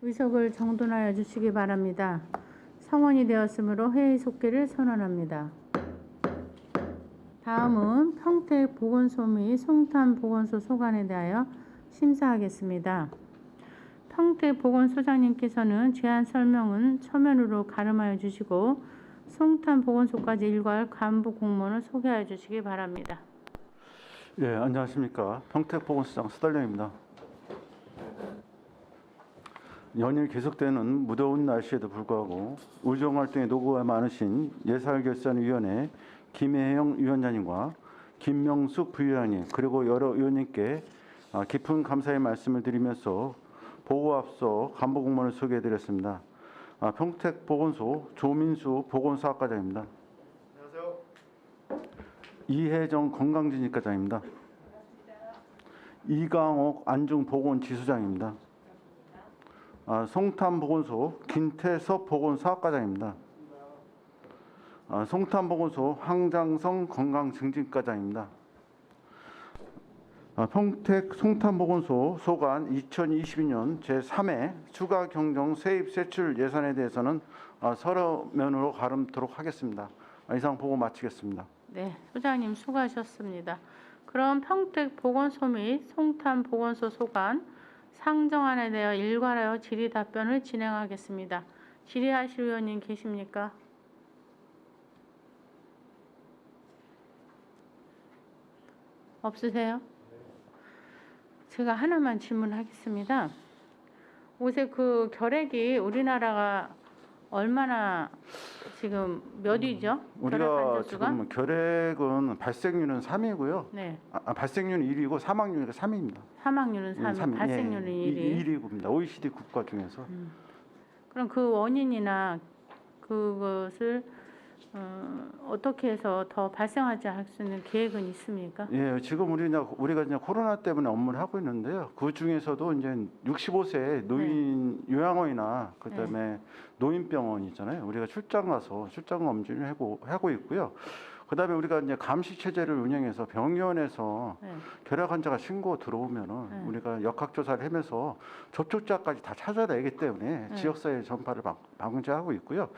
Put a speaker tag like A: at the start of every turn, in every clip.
A: 의석을 정돈하여 주시기 바랍니다. 성원이 되었으므로 회의 속기를 선언합니다. 다음은 평택보건소 및 송탄보건소 소관에 대하여 심사하겠습니다. 평택보건소장님께서는 제안 설명은 서면으로 가름하여 주시고 송탄보건소까지 일괄 간부 공무원을 소개하여 주시기 바랍니다.
B: 예, 안녕하십니까. 평택보건소장 수달령입니다. 연일 계속되는 무더운 날씨에도 불구하고 의정활동에 노고가 많으신 예산결산위원회 김혜영 위원장님과 김명숙 부위원님 그리고 여러 의원님께 깊은 감사의 말씀을 드리면서 보고 앞서 간부 공무원을 소개해드렸습니다. 평택보건소 조민수 보건소학과장입니다.
C: 안녕하세요.
B: 이혜정 건강진입과장입니다. 이강옥 안중보건지수장입니다. 송탄보건소 김태섭 보건사학과장입니다. 송탄보건소 황장성 건강증진과장입니다. 평택 송탄보건소 소관 2022년 제3회 추가경정 세입세출 예산에 대해서는 서면으로 가름토록 하겠습니다. 이상 보고 마치겠습니다.
A: 네, 소장님 수고하셨습니다. 그럼 평택보건소 및 송탄보건소 소관 상정안에 대하여 일괄하여 질의 답변을 진행하겠습니다. 질의하실 의원님 계십니까? 없으세요? 제가 하나만 질문하겠습니다. 요새 그 결핵이 우리나라가 얼마나 지금 몇 위죠?
B: 우리가 지금 결핵은 발생률은 3위고요.
A: 네.
B: 발생률은 1위고 사망률이 3위입니다.
A: 사망률은 3위, 발생률은 1위.
B: 1위입니다. OECD 국가 중에서.
A: 그럼 그 원인이나 그것을 어떻게 해서 더 발생하지 않을 수 있는 계획은 있습니까?
B: 예, 지금 우리가 이제 코로나 때문에 업무를 하고 있는데요. 그 중에서도 이제 65세 노인 요양원이나 그다음에 노인병원 있잖아요. 우리가 출장 검진을 하고 있고요. 그다음에 우리가 이제 감시 체제를 운영해서 병원에서 결핵 환자가 신고 들어오면은 우리가 역학조사를 하면서 접촉자까지 다 찾아내기 때문에 지역사회 전파를 방지하고 있고요.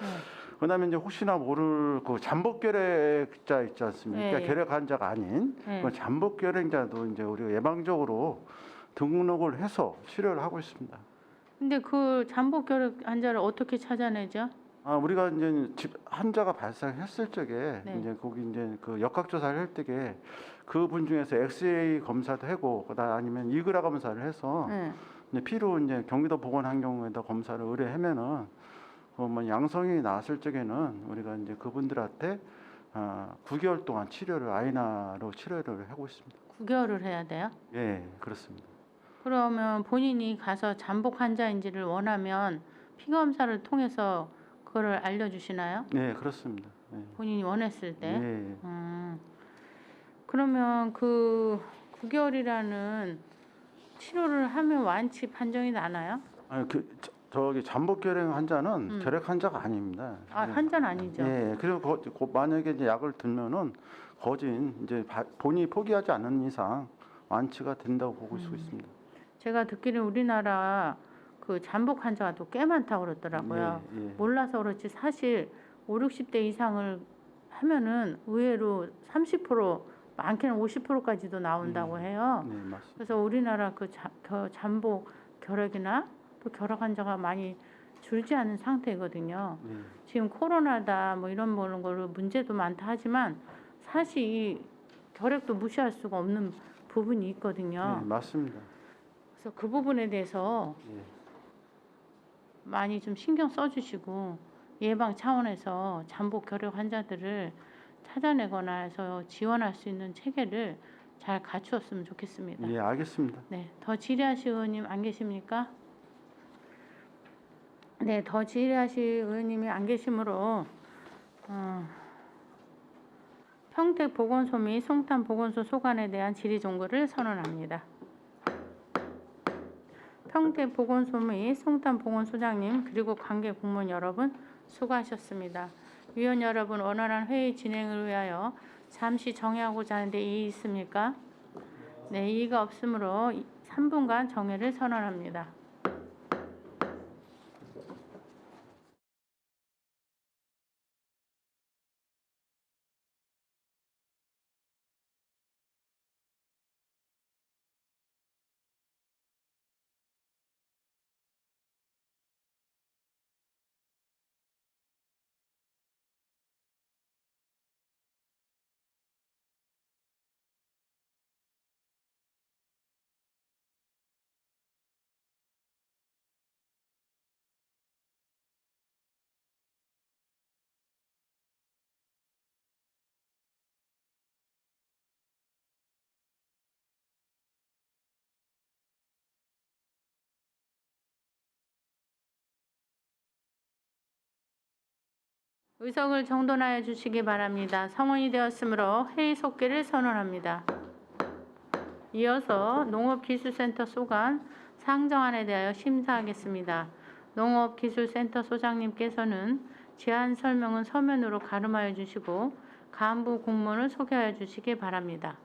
B: 그다음에 이제 혹시나 모를 그 잠복결핵자 있지 않습니까? 결핵 환자가 아닌 그 잠복결핵자도 이제 우리가 예방적으로 등록을 해서 치료를 하고 있습니다.
A: 근데 그 잠복결핵 환자를 어떻게 찾아내죠?
B: 우리가 이제 환자가 발생했을 적에 이제 거기 이제 그 역학조사를 할 때에 그분 중에서 엑스레이 검사도 하고 그다음 아니면 이그라 검사를 해서 이제 피로 이제 경기도 보건환경에다 검사를 의뢰하면은 뭐 양성이 나왔을 적에는 우리가 이제 그분들한테 9개월 동안 아이나로 치료를 하고 있습니다.
A: 9개월을 해야 돼요?
B: 예, 그렇습니다.
A: 그러면 본인이 가서 잠복 환자인지를 원하면 피 검사를 통해서 그거를 알려주시나요?
B: 네, 그렇습니다. 네.
A: 본인이 원했을 때.
B: 네.
A: 그러면 그 9개월이라는 치료를 하면 완치 판정이 나나요?
B: 아니 저기 잠복결핵 환자는 결핵 환자가 아닙니다.
A: 환자는 아니죠.
B: 예, 그리고 만약에 이제 약을 들면은 거진 이제 본인이 포기하지 않는 이상 완치가 된다고 보고 있습니다.
A: 제가 듣기로는 우리나라 그 잠복 환자가 또 꽤 많다고 그러더라고요. 몰라서 그렇지 사실 5, 60대 이상을 하면은 의외로 30% 많게는 50%까지도 나온다고 해요.
B: 네, 맞습니다.
A: 그래서 우리나라 그 잠복 결핵이나 또 결핵 환자가 많이 줄지 않은 상태거든요. 지금 코로나다 뭐 이런 걸로 문제도 많다 하지만 사실 이 결핵도 무시할 수가 없는 부분이 있거든요.
B: 네, 맞습니다.
A: 그래서 그 부분에 대해서 많이 좀 신경 써주시고 예방 차원에서 잠복 결핵 환자들을 찾아내거나 해서 지원할 수 있는 체계를 잘 갖추었으면 좋겠습니다.
B: 예, 알겠습니다.
A: 네, 더 질의하실 의원님 안 계십니까? 네, 더 질의하실 의원님이 안 계시므로 평택보건소 및 송탄보건소 소관에 대한 질의 종구를 선언합니다. 평택보건소 및 송탄보건소장님 그리고 관계 공무원 여러분 수고하셨습니다. 위원 여러분 원활한 회의 진행을 위하여 잠시 정회하고자 하는데 이의 있습니까? 네, 이의가 없으므로 3분간 정회를 선언합니다. 의석을 정돈하여 주시기 바랍니다. 성원이 되었으므로 회의 속기를 선언합니다. 이어서 농업기술센터 소관 상정안에 대하여 심사하겠습니다. 농업기술센터 소장님께서는 제안 설명은 서면으로 가름하여 주시고 간부 공문을 소개하여 주시기 바랍니다.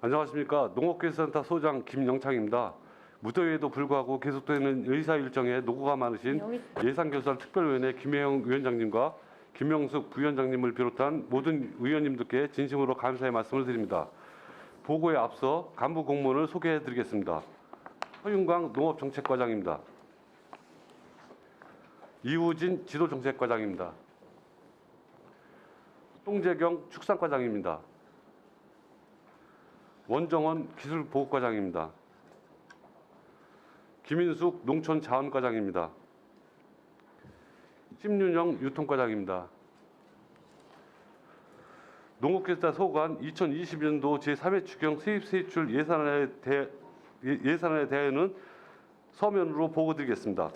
C: 안녕하십니까. 농업기술센터 소장 김영창입니다. 무더위에도 불구하고 계속되는 의사 일정에 노고가 많으신 예산결산 특별위원회 김혜영 위원장님과 김명숙 부위원장님을 비롯한 모든 의원님들께 진심으로 감사의 말씀을 드립니다. 보고에 앞서 간부 공무원을 소개해 드리겠습니다. 허윤광 농업정책과장입니다. 이우진 지도정책과장입니다. 송재경 축산과장입니다. 원정원 기술보호과장입니다. 김인숙 농촌자원과장입니다. 심윤영 유통과장입니다. 농업기술센터 소관 2020년도 제3회 추경 세입세출 예산안에 대해서는 서면으로 보고드리겠습니다.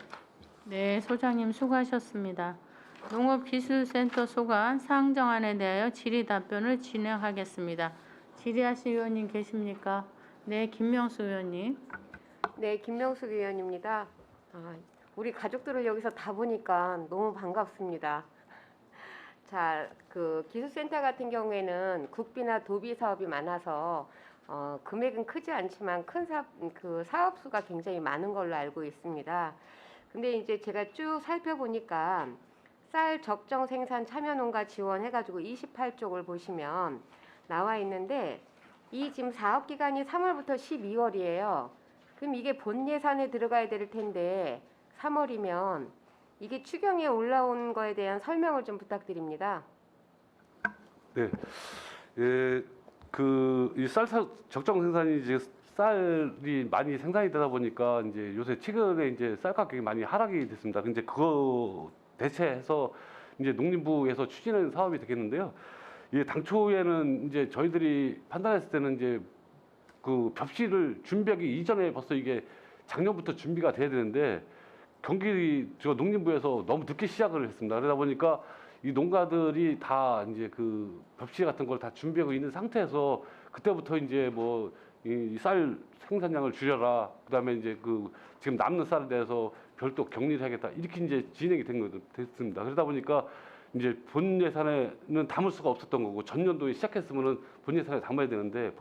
A: 네, 소장님 수고하셨습니다. 농업기술센터 소관 상정안에 대하여 질의 답변을 진행하겠습니다. 질의하실 의원님 계십니까? 네, 김명수 의원님.
D: 네, 김명숙 의원입니다. 우리 가족들을 여기서 다 보니까 너무 반갑습니다. 자, 그 기술센터 같은 경우에는 국비나 도비 사업이 많아서 금액은 크지 않지만 큰 사업 수가 굉장히 많은 걸로 알고 있습니다. 근데 이제 제가 쭉 살펴보니까 쌀 적정 생산 참여 농가 지원 해가지고 28쪽을 보시면 나와 있는데 이 지금 사업 기간이 3월부터 12월이에요. 그럼 이게 본 예산에 들어가야 될 텐데 3월이면 이게 추경에 올라온 거에 대한 설명을 좀 부탁드립니다.
C: 네, 이 쌀 적정 생산이 이제 쌀이 많이 생산이 되다 보니까 이제 요새 최근에 이제 쌀 가격이 많이 하락이 됐습니다. 근데 그거 대체해서 이제 농림부에서 추진하는 사업이 되겠는데요. 이게 당초에는 이제 저희들이 판단했을 때는 이제 그 벽실을 준비하기 이전에 벌써 이게 작년부터 준비가 돼야 되는데 저 농림부에서 너무 늦게 시작을 했습니다. 그러다 보니까 이 농가들이 다 이제 그 벽실 같은 걸 다 준비하고 있는 상태에서 그때부터 이제 뭐 이 쌀 생산량을 줄여라. 그다음에 이제 그 지금 남는 쌀에 대해서 별도 격리를 해야겠다. 이렇게 이제 진행이 됐습니다. 그러다 보니까 이제 본 예산에는 담을 수가 없었던 거고 전년도에 시작했으면은 본 예산에 담아야 되는데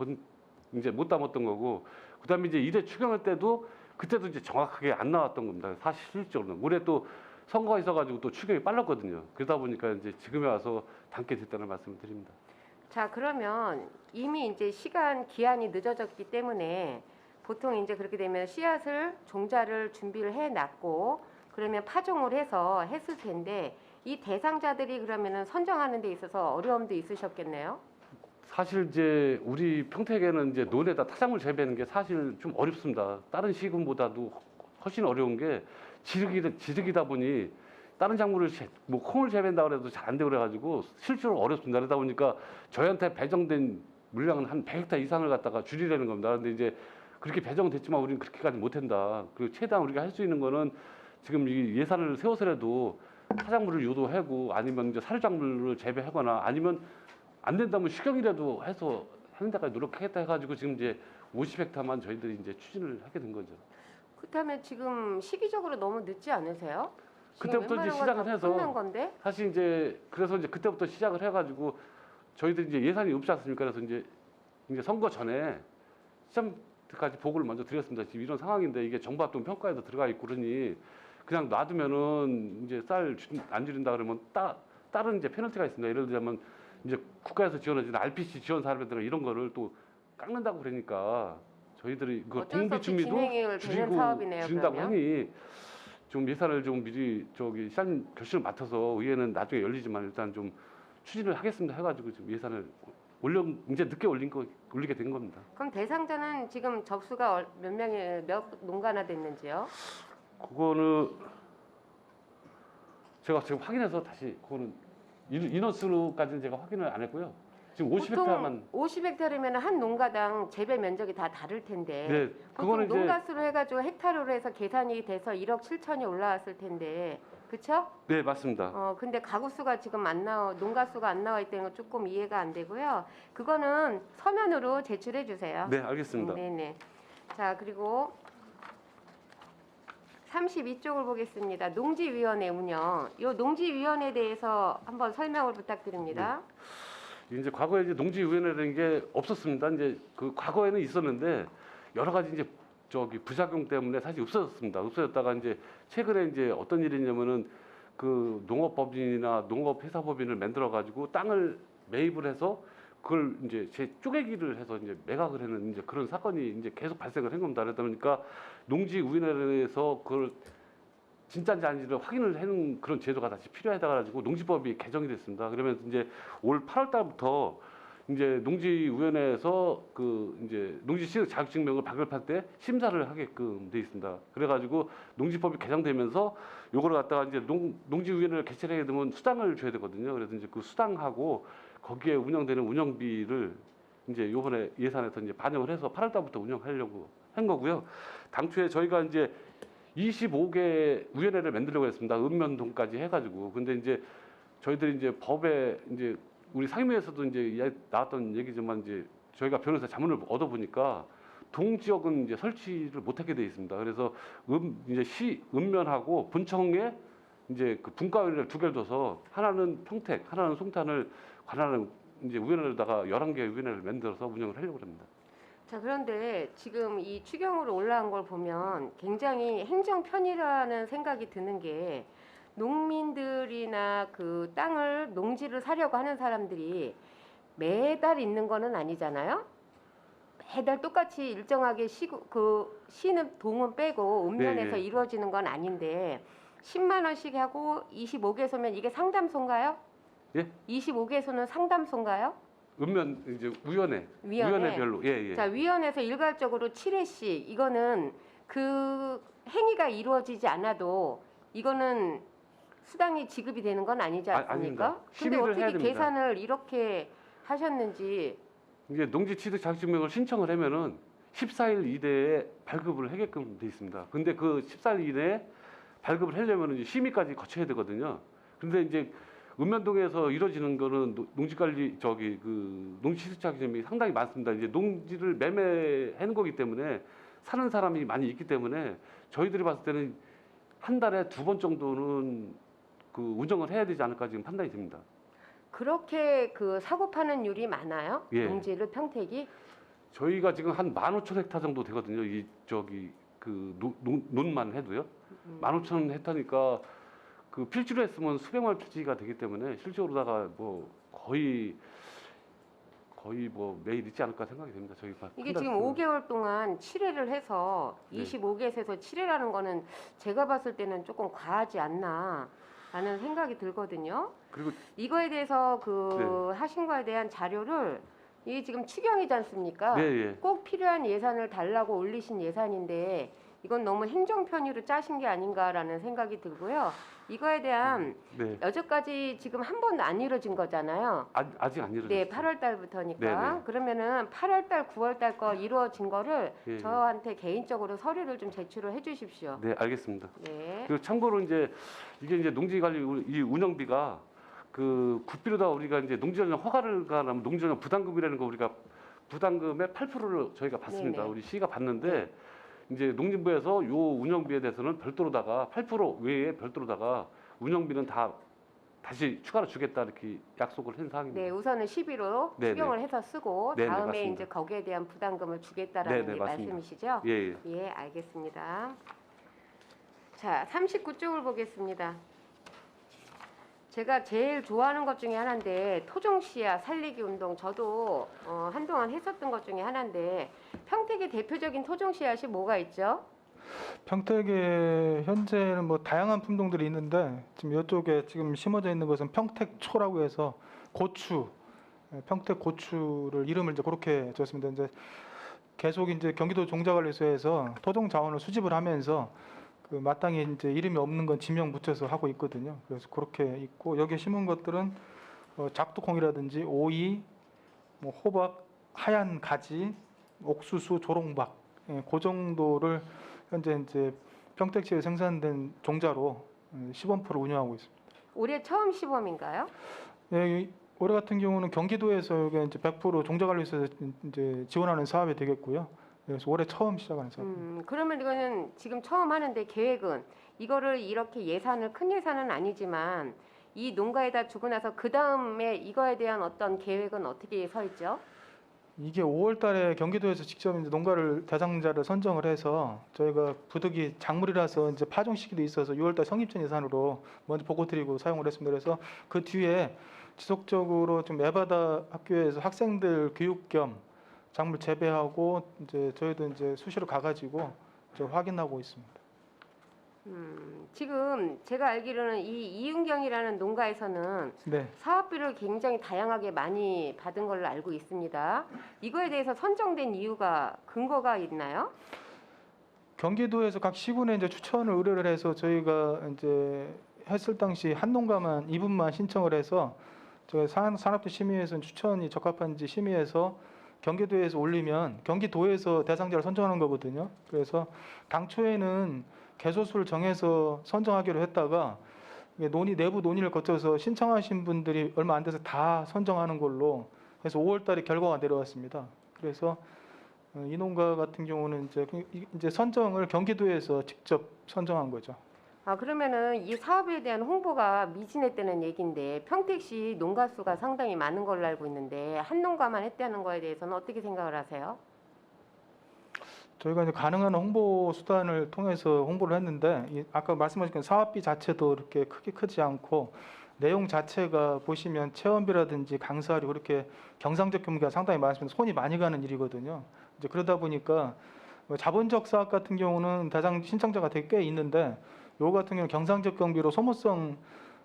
C: 이제 못 담았던 거고 그다음에 이제 1회 추경할 때도 그때도 이제 정확하게 안 나왔던 겁니다. 사실 실질적으로는 올해 또 선거가 있어가지고 또 추경이 빨랐거든요. 그러다 보니까 이제 지금에 와서 담게 됐다는 말씀을 드립니다.
D: 자, 그러면 이미 이제 시간 기한이 늦어졌기 때문에 보통 이제 그렇게 되면 씨앗을 종자를 준비를 해놨고 그러면 파종을 해서 했을 텐데 이 대상자들이 그러면은 선정하는 데 있어서 어려움도 있으셨겠네요.
C: 사실 이제 우리 평택에는 이제 논에다 타작물 재배하는 게 사실 좀 어렵습니다. 다른 시군보다도 훨씬 어려운 게 지르기다 보니 다른 작물을 뭐 콩을 재배한다 그래도 잘 안 되고 그래가지고 실제로 어렵습니다. 그러다 보니까 저희한테 배정된 물량은 한 100헥타 이상을 갖다가 줄이려는 겁니다. 그런데 이제 그렇게 배정됐지만 우리는 그렇게까지 못한다. 그리고 최대한 우리가 할 수 있는 거는 지금 이 예산을 세워서라도 타작물을 유도하고 아니면 이제 사료작물을 재배하거나 아니면 안 된다면 추경이라도 해서 하는 데까지 노력하겠다 해가지고 지금 이제 50헥타만 저희들이 이제 추진을 하게 된 거죠.
D: 그렇다면 지금 시기적으로 너무 늦지 않으세요?
C: 그때부터 이제 시작을 해서
D: 끝난 건데?
C: 사실 이제 그래서 이제 그때부터 시작을 해가지고 저희들이 이제 예산이 없지 않습니까? 그래서 이제 선거 전에 시장까지 보고를 먼저 드렸습니다. 지금 이런 상황인데 이게 정부합동 평가에도 들어가 있고 그러니 그냥 놔두면은 이제 쌀 안 줄인다 그러면 다른 이제 페널티가 있습니다. 예를 들자면 이제 국가에서 지원해주는 RPC 지원 사업들 이런 거를 또 깎는다고 그러니까 저희들이 그 공비 준비도 줄인다고 하니 좀 예산을 좀 미리 시장 결실을 맡아서 의회는 나중에 열리지만 일단 좀 추진을 하겠습니다 해가지고 지금 예산을 이제 늦게 올리게 된 겁니다.
D: 그럼 대상자는 지금 접수가 몇 농가나 됐는지요?
C: 그거는 제가 지금 확인해서 다시 그거는 인원수까지는 제가 확인을 안 했고요. 지금
D: 보통
C: 50헥타르만
D: 50헥타르면 한 농가당 재배 면적이 다 다를 텐데
C: 네,
D: 보통
C: 그거는 이제
D: 농가수로 해가지고 헥타르로 해서 계산이 돼서 1억 7천이 올라왔을 텐데 그쵸?
C: 네, 맞습니다.
D: 근데 가구 수가 지금 안 나와, 농가 수가 안 나와 있다는 건 조금 이해가 안 되고요. 그거는 서면으로 제출해 주세요.
C: 네, 알겠습니다.
D: 네네. 자, 그리고 32쪽을 보겠습니다. 농지위원회 운영. 이 농지위원회에 대해서 한번 설명을 부탁드립니다.
C: 이제 과거에 이제 농지위원회라는 게 없었습니다. 이제 그 과거에는 있었는데 여러 가지 이제 저기 부작용 때문에 사실 없어졌습니다. 없어졌다가 이제 최근에 이제 어떤 일이 있냐면은 그 농업법인이나 농업회사법인을 만들어 가지고 땅을 매입을 해서 그걸 이제 쪼개기를 해서 이제 매각을 하는 이제 그런 사건이 이제 계속 발생을 한 겁니다. 그러다 보니까 농지위원회에서 그걸 진짜인지 아닌지를 확인을 하는 그런 제도가 다시 필요하다 가지고 농지법이 개정이 됐습니다. 그러면 이제 올 8월 달부터 이제 농지위원회에서 그 이제 농지시설 자격증명을 발급할 때 심사를 하게끔 돼 있습니다. 그래가지고 농지법이 개정되면서 요거를 갖다가 이제 농지위원회를 개최를 하게 되면 수당을 줘야 되거든요. 그래서 이제 그 수당하고 거기에 운영되는 운영비를 이제 요번에 예산에서 이제 반영을 해서 8월 달부터 운영하려고 한 거고요. 당초에 저희가 이제 25개 위원회를 만들려고 했습니다. 읍면동까지 해가지고. 근데 이제 저희들이 이제 법에 이제 우리 상임위에서도 이제 나왔던 얘기지만 이제 저희가 변호사 자문을 얻어보니까 동지역은 이제 설치를 못하게 돼 있습니다. 그래서 이제 읍면하고 분청에 이제 그 분과위원회를 두 개를 둬서 하나는 평택, 하나는 송탄을 관할하는 이제 위원회로다가 11개 위원회를 만들어서 운영을 하려고 합니다.
D: 자, 그런데 지금 이 추경으로 올라온 걸 보면 굉장히 행정 편의라는 생각이 드는 게 농민들이나 그 땅을 농지를 사려고 하는 사람들이 매달 있는 거는 아니잖아요. 매달 똑같이 일정하게 시는 동은 빼고 읍면에서
C: 네.
D: 이루어지는 건 아닌데 10만 원씩 하고 25개소면 이게 상담소인가요?
C: 예?
D: 25개소는 상담소인가요?
C: 읍면 이제 위원회별로 예.
D: 자, 위원회에서 일괄적으로 7회씩 이거는 그 행위가 이루어지지 않아도 이거는 수당이 지급이 되는 건 아니지 않습니까?
C: 아닙니다.
D: 근데
C: 심의를 해야
D: 어떻게
C: 됩니다.
D: 계산을 이렇게 하셨는지
C: 이제 농지 취득 자격증명을 신청을 하면은 14일 이내에 발급을 하게끔 돼 있습니다. 근데 그 14일 이내에 발급을 하려면은 이제 심의까지 거쳐야 되거든요. 근데 이제 읍면동에서 이루어지는 거는 농지관리 농지 취득 자격증명이 상당히 많습니다. 이제 농지를 매매하는 거기 때문에 사는 사람이 많이 있기 때문에 저희들이 봤을 때는 한 달에 2번 정도는 그 운영을 해야 되지 않을까 지금 판단이 됩니다.
D: 그렇게 그 사고 파는 율이 많아요?
C: 예.
D: 농지를 평택이?
C: 저희가 지금 한 15,000헥타 정도 되거든요. 이 그 논만 해도요. 15,000헥타니까 그 필지로 했으면 수백만 필지가 되기 때문에 실제로다가 뭐 거의 뭐 매일 있지 않을까 생각이 됩니다. 저희가
D: 이게 지금 5개월 동안 7회를 해서
C: 네.
D: 25개에서 7회라는 거는 제가 봤을 때는 조금 과하지 않나 라는 생각이 들거든요.
C: 그리고
D: 이거에 대해서
C: 네.
D: 하신 거에 대한 자료를 이게 지금 추경이지 않습니까?
C: 네.
D: 꼭 필요한 예산을 달라고 올리신 예산인데 이건 너무 행정 편의로 짜신 게 아닌가라는 생각이 들고요. 이거에 대한
C: 네.
D: 여태까지 지금 한 번도 안 이루어진 거잖아요.
C: 아직 안 이루어졌어요.
D: 네, 8월 달부터니까.
C: 네네.
D: 그러면은 8월 달, 9월 달 거 이루어진 거를
C: 예.
D: 저한테 개인적으로 서류를 좀 제출을 해 주십시오.
C: 네, 알겠습니다.
D: 네.
C: 그리고 참고로 이제 이게 이제 농지관리 이 운영비가 그 국비로다 우리가 이제 농지전용 허가를 가면 농지전용 부담금이라는 거 우리가 부담금의 8%를 저희가 받습니다.
D: 네네.
C: 우리 시가 받는데 이제 농림부에서 요 운영비에 대해서는 별도로다가 8% 외에 별도로다가 운영비는 다 다시 추가로 주겠다 이렇게 약속을 한 사항입니다.
D: 네, 우선은 10위로
C: 네네.
D: 추경을 해서 쓰고
C: 네네,
D: 다음에
C: 맞습니다.
D: 이제 거기에 대한 부담금을 주겠다라는
C: 네네,
D: 게
C: 맞습니다.
D: 말씀이시죠?
C: 예.
D: 예, 알겠습니다. 자, 39쪽을 보겠습니다. 제가 제일 좋아하는 것 중에 하나인데 토종씨앗 살리기 운동 저도 한동안 했었던 것 중에 하나인데 평택의 대표적인 토종씨앗이 뭐가 있죠?
E: 평택에 현재는 뭐 다양한 품종들이 있는데 지금 이쪽에 지금 심어져 있는 것은 평택초라고 해서 고추, 평택 고추를 이름을 이제 그렇게 줬습니다. 이제 계속 이제 경기도 종자관리소에서 토종 자원을 수집을 하면서 그 마땅히 이제 이름이 없는 건 지명 붙여서 하고 있거든요. 그래서 그렇게 있고 여기에 심은 것들은 작두콩이라든지 오이, 뭐 호박, 하얀 가지, 옥수수, 조롱박, 그 정도를 현재 이제 평택시에 생산된 종자로 시범프를 운영하고 있습니다.
D: 올해 처음 시범인가요?
E: 예, 올해 같은 경우는 경기도에서 이게 이제 100% 종자 관리에서 이제 지원하는 사업이 되겠고요. 그래서 올해 처음 시작하는 사업.
D: 그러면 이거는 지금 처음 하는데 계획은 이거를 이렇게 예산을 큰 예산은 아니지만 이 농가에다 주고 나서 그 다음에 이거에 대한 어떤 계획은 어떻게 서 있죠?
E: 이게 5월달에 경기도에서 직접 이제 농가를 대상자를 선정을 해서 저희가 부득이 작물이라서 이제 파종 시기도 있어서 6월달 성입전 예산으로 먼저 보고드리고 사용을 했습니다. 그래서 그 뒤에 지속적으로 좀 에바다 학교에서 학생들 교육 겸 작물 재배하고 이제 저희도 이제 수시로 가가지고 저 확인하고 있습니다.
D: 지금 제가 알기로는 이 이윤경이라는 농가에서는
E: 네.
D: 사업비를 굉장히 다양하게 많이 받은 걸로 알고 있습니다. 이거에 대해서 선정된 이유가 근거가 있나요?
E: 경기도에서 각 시군에 이제 추천을 의뢰를 해서 저희가 이제 했을 당시 한 농가만 2분만 신청을 해서 저희 산업부 심의에서는 추천이 적합한지 심의해서 경기도에서 올리면 경기도에서 대상자를 선정하는 거거든요. 그래서 당초에는 개소수를 정해서 선정하기로 했다가 내부 논의를 거쳐서 신청하신 분들이 얼마 안 돼서 다 선정하는 걸로 해서 5월달에 결과가 내려왔습니다. 그래서 이 농가 같은 경우는 이제 선정을 경기도에서 직접 선정한 거죠.
D: 그러면은 이 사업에 대한 홍보가 미진했다는 얘기인데 평택시 농가 수가 상당히 많은 걸로 알고 있는데 한 농가만 했다는 거에 대해서는 어떻게 생각을 하세요?
E: 저희가 이제 가능한 홍보 수단을 통해서 홍보를 했는데 아까 말씀하신 그 사업비 자체도 이렇게 크지 않고 내용 자체가 보시면 체험비라든지 강사료 그렇게 경상적 경비가 상당히 많습니다. 손이 많이 가는 일이거든요. 이제 그러다 보니까 자본적 사업 같은 경우는 대상 신청자가 되게 꽤 있는데 요 같은 경우는 경상적 경비로 소모성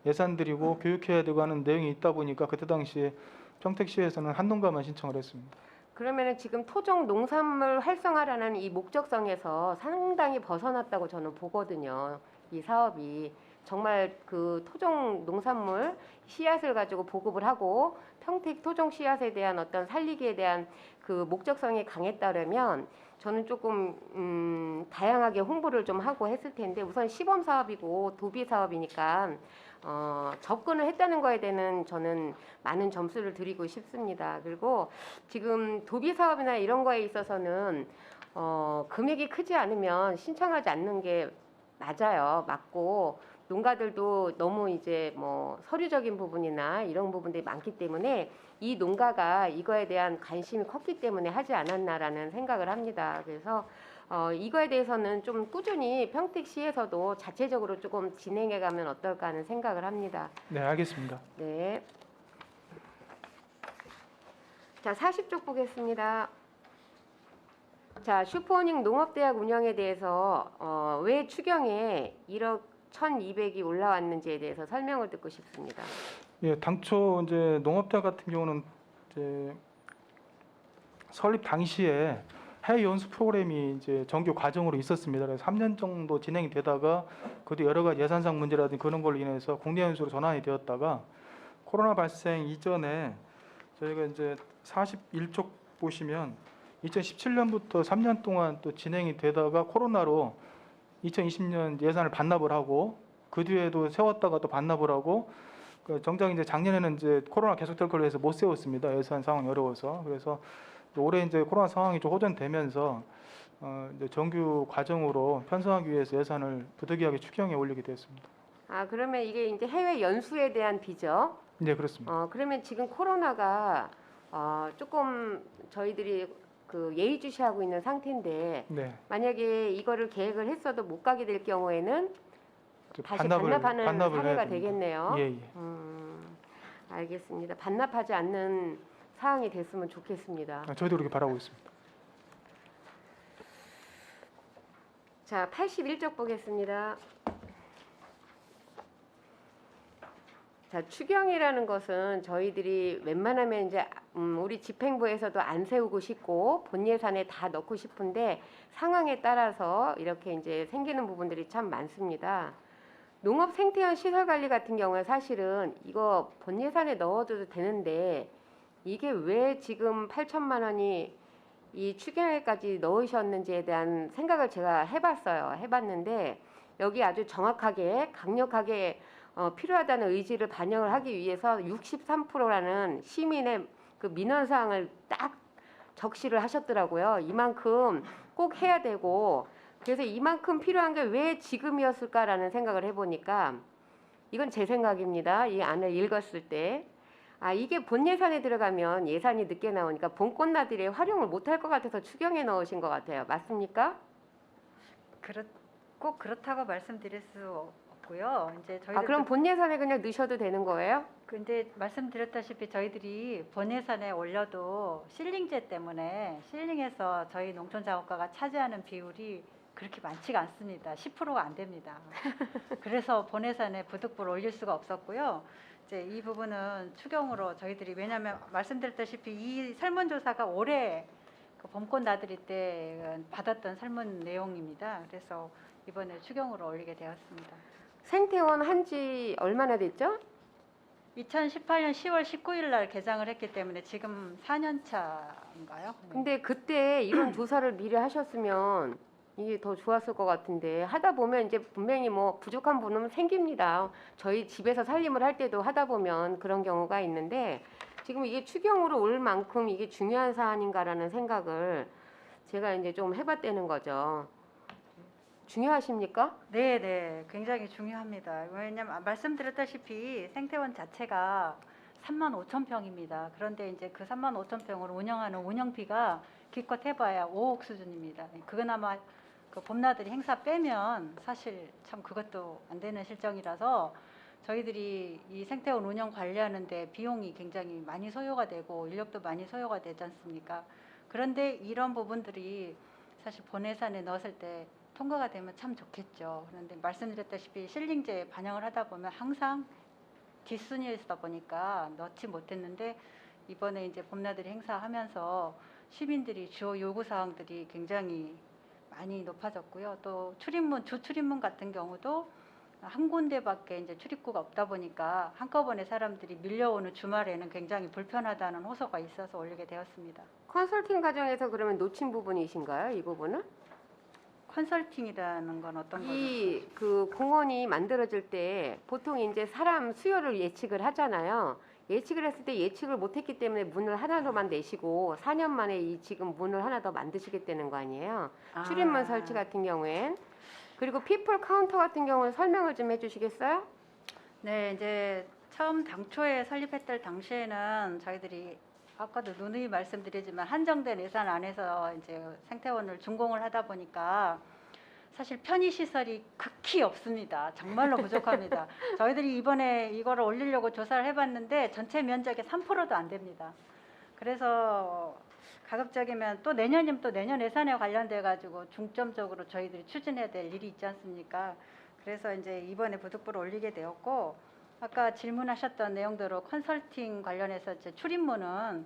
E: 예산들이고 교육해야 되고 하는 내용이 있다 보니까 그때 당시에 평택시에서는 한 농가만 신청을 했습니다.
D: 그러면은 지금 토종 농산물 활성화라는 이 목적성에서 상당히 벗어났다고 저는 보거든요. 이 사업이 정말 그 토종 농산물 씨앗을 가지고 보급을 하고 평택 토종 씨앗에 대한 어떤 살리기에 대한 그 목적성이 강했다면 저는 조금 다양하게 홍보를 좀 하고 했을 텐데 우선 시범 사업이고 도비 사업이니까 접근을 했다는 거에 대해서는 저는 많은 점수를 드리고 싶습니다. 그리고 지금 도비 사업이나 이런 거에 있어서는 금액이 크지 않으면 신청하지 않는 게 맞아요. 맞고 농가들도 너무 이제 뭐 서류적인 부분이나 이런 부분들이 많기 때문에 이 농가가 이거에 대한 관심이 컸기 때문에 하지 않았나라는 생각을 합니다. 그래서 이거에 대해서는 좀 꾸준히 평택시에서도 자체적으로 조금 진행해가면 어떨까 하는 생각을 합니다.
E: 네, 알겠습니다.
D: 네. 자, 40쪽 보겠습니다. 자, 슈퍼오닉 농업대학 운영에 대해서 왜 추경에 1억 1,200이 올라왔는지에 대해서 설명을 듣고 싶습니다.
E: 예, 당초 이제 농업대학 같은 경우는 이제 설립 당시에 해외 연수 프로그램이 이제 정규 과정으로 있었습니다. 그래서 3년 정도 진행이 되다가 그것도 여러 가지 예산상 문제라든지 그런 걸로 인해서 국내 연수로 전환이 되었다가 코로나 발생 이전에 저희가 이제 41쪽 보시면 2017년부터 3년 동안 또 진행이 되다가 코로나로 2020년 예산을 반납을 하고 그 뒤에도 세웠다가 또 반납을 하고 정작 이제 작년에는 이제 코로나 계속될 걸로 해서 못 세웠습니다. 예산 상황이 어려워서. 그래서 올해 이제 코로나 상황이 좀 호전되면서 이제 정규 과정으로 편성하기 위해서 예산을 부득이하게 추경에 올리게 되었습니다.
D: 그러면 이게 이제 해외 연수에 대한 비죠?
E: 네, 그렇습니다.
D: 그러면 지금 코로나가 조금 저희들이 그 예의주시하고 있는 상태인데
E: 네,
D: 만약에 이거를 계획을 했어도 못 가게 될 경우에는 다시
E: 반납을
D: 반납하는
E: 해야
D: 사례가
E: 됩니다.
D: 되겠네요.
E: 예, 예.
D: 알겠습니다. 반납하지 않는 사항이 됐으면 좋겠습니다.
E: 저희도 그렇게 바라고 있습니다.
D: 자, 81쪽 보겠습니다. 자, 추경이라는 것은 저희들이 웬만하면 이제 우리 집행부에서도 안 세우고 싶고 본 예산에 다 넣고 싶은데 상황에 따라서 이렇게 이제 생기는 부분들이 참 많습니다. 농업 생태현 시설 관리 같은 경우에 사실은 이거 본 예산에 넣어줘도 되는데 이게 왜 지금 8천만 원이 이 추경에까지 넣으셨는지에 대한 생각을 제가 해봤는데 여기 아주 정확하게 강력하게 필요하다는 의지를 반영을 하기 위해서 63%라는 시민의 그 민원 사항을 딱 적시를 하셨더라고요. 이만큼 꼭 해야 되고 그래서 이만큼 필요한 게 왜 지금이었을까라는 생각을 해보니까 이건 제 생각입니다. 이 안을 읽었을 때 이게 본 예산에 들어가면 예산이 늦게 나오니까 봄꽃나들이 활용을 못할 것 같아서 추경에 넣으신 것 같아요. 맞습니까?
F: 꼭 그렇다고 말씀드릴 수 없고요. 이제 저희들
D: 그럼 본 예산에 그냥 넣으셔도 되는 거예요?
F: 근데 말씀드렸다시피 저희들이 본 예산에 올려도 실링제 때문에 실링에서 저희 농촌자원과가 차지하는 비율이 그렇게 많지가 않습니다. 10%가 안 됩니다. 그래서 본 예산에 부득불 올릴 수가 없었고요. 이제 이 부분은 추경으로 저희들이 왜냐하면 말씀드렸다시피 이 설문조사가 올해 그 봄꽃 나들이 때 받았던 설문 내용입니다. 그래서 이번에 추경으로 올리게 되었습니다.
D: 생태원 한지 얼마나 됐죠?
F: 2018년 10월 19일 날 개장을 했기 때문에 지금 4년 차인가요? 네.
D: 근데 그때 이런 조사를 미리 하셨으면 이게 더 좋았을 것 같은데 하다 보면 이제 분명히 뭐 부족한 부분은 생깁니다. 저희 집에서 살림을 할 때도 하다 보면 그런 경우가 있는데 지금 이게 추경으로 올 만큼 이게 중요한 사안인가라는 생각을 제가 이제 좀 해봤다는 거죠. 중요하십니까?
F: 네, 네, 굉장히 중요합니다. 왜냐하면 말씀드렸다시피 생태원 자체가 35,000평입니다. 그런데 이제 그 35,000평을 운영하는 운영비가 기껏 해봐야 5억 수준입니다. 그나마 그 봄나들이 행사 빼면 사실 참 그것도 안 되는 실정이라서 저희들이 이 생태원 운영 관리하는데 비용이 굉장히 많이 소요가 되고 인력도 많이 소요가 되지 않습니까? 그런데 이런 부분들이 사실 본 예산에 넣었을 때 통과가 되면 참 좋겠죠. 그런데 말씀드렸다시피 실링제 반영을 하다 보면 항상 뒷순위에서 보니까 넣지 못했는데 이번에 이제 봄나들이 행사하면서 시민들이 주요 요구 사항들이 굉장히 많이 높아졌고요. 또 출입문, 주 출입문 같은 경우도 한 군데밖에 이제 출입구가 없다 보니까 한꺼번에 사람들이 밀려오는 주말에는 굉장히 불편하다는 호소가 있어서 올리게 되었습니다.
D: 컨설팅 과정에서 그러면 놓친 부분이신가요? 이 부분은?
F: 컨설팅이라는 건 어떤 거죠?
D: 이 그 공원이 만들어질 때 보통 이제 사람 수요를 예측을 하잖아요. 예측을 했을 때 예측을 못했기 때문에 문을 하나 더만 내시고 4년 만에 이 지금 문을 하나 더 만드시겠다는 거 아니에요? 출입문 설치 같은 경우엔 그리고 피플 카운터 같은 경우는 설명을 좀 해주시겠어요?
F: 네, 이제 처음 당초에 설립했을 당시에는 저희들이 아까도 누누이 말씀드리지만 한정된 예산 안에서 이제 생태원을 준공을 하다 보니까 사실 편의 시설이 극히 없습니다. 정말로 부족합니다. 저희들이 이번에 이거를 올리려고 조사를 해봤는데 전체 면적의 3%도 안 됩니다. 그래서 가급적이면 또 내년이면 또 내년 예산에 관련돼 가지고 중점적으로 저희들이 추진해야 될 일이 있지 않습니까? 그래서 이제 이번에 부득불 올리게 되었고 아까 질문하셨던 내용대로 컨설팅 관련해서 이제 출입문은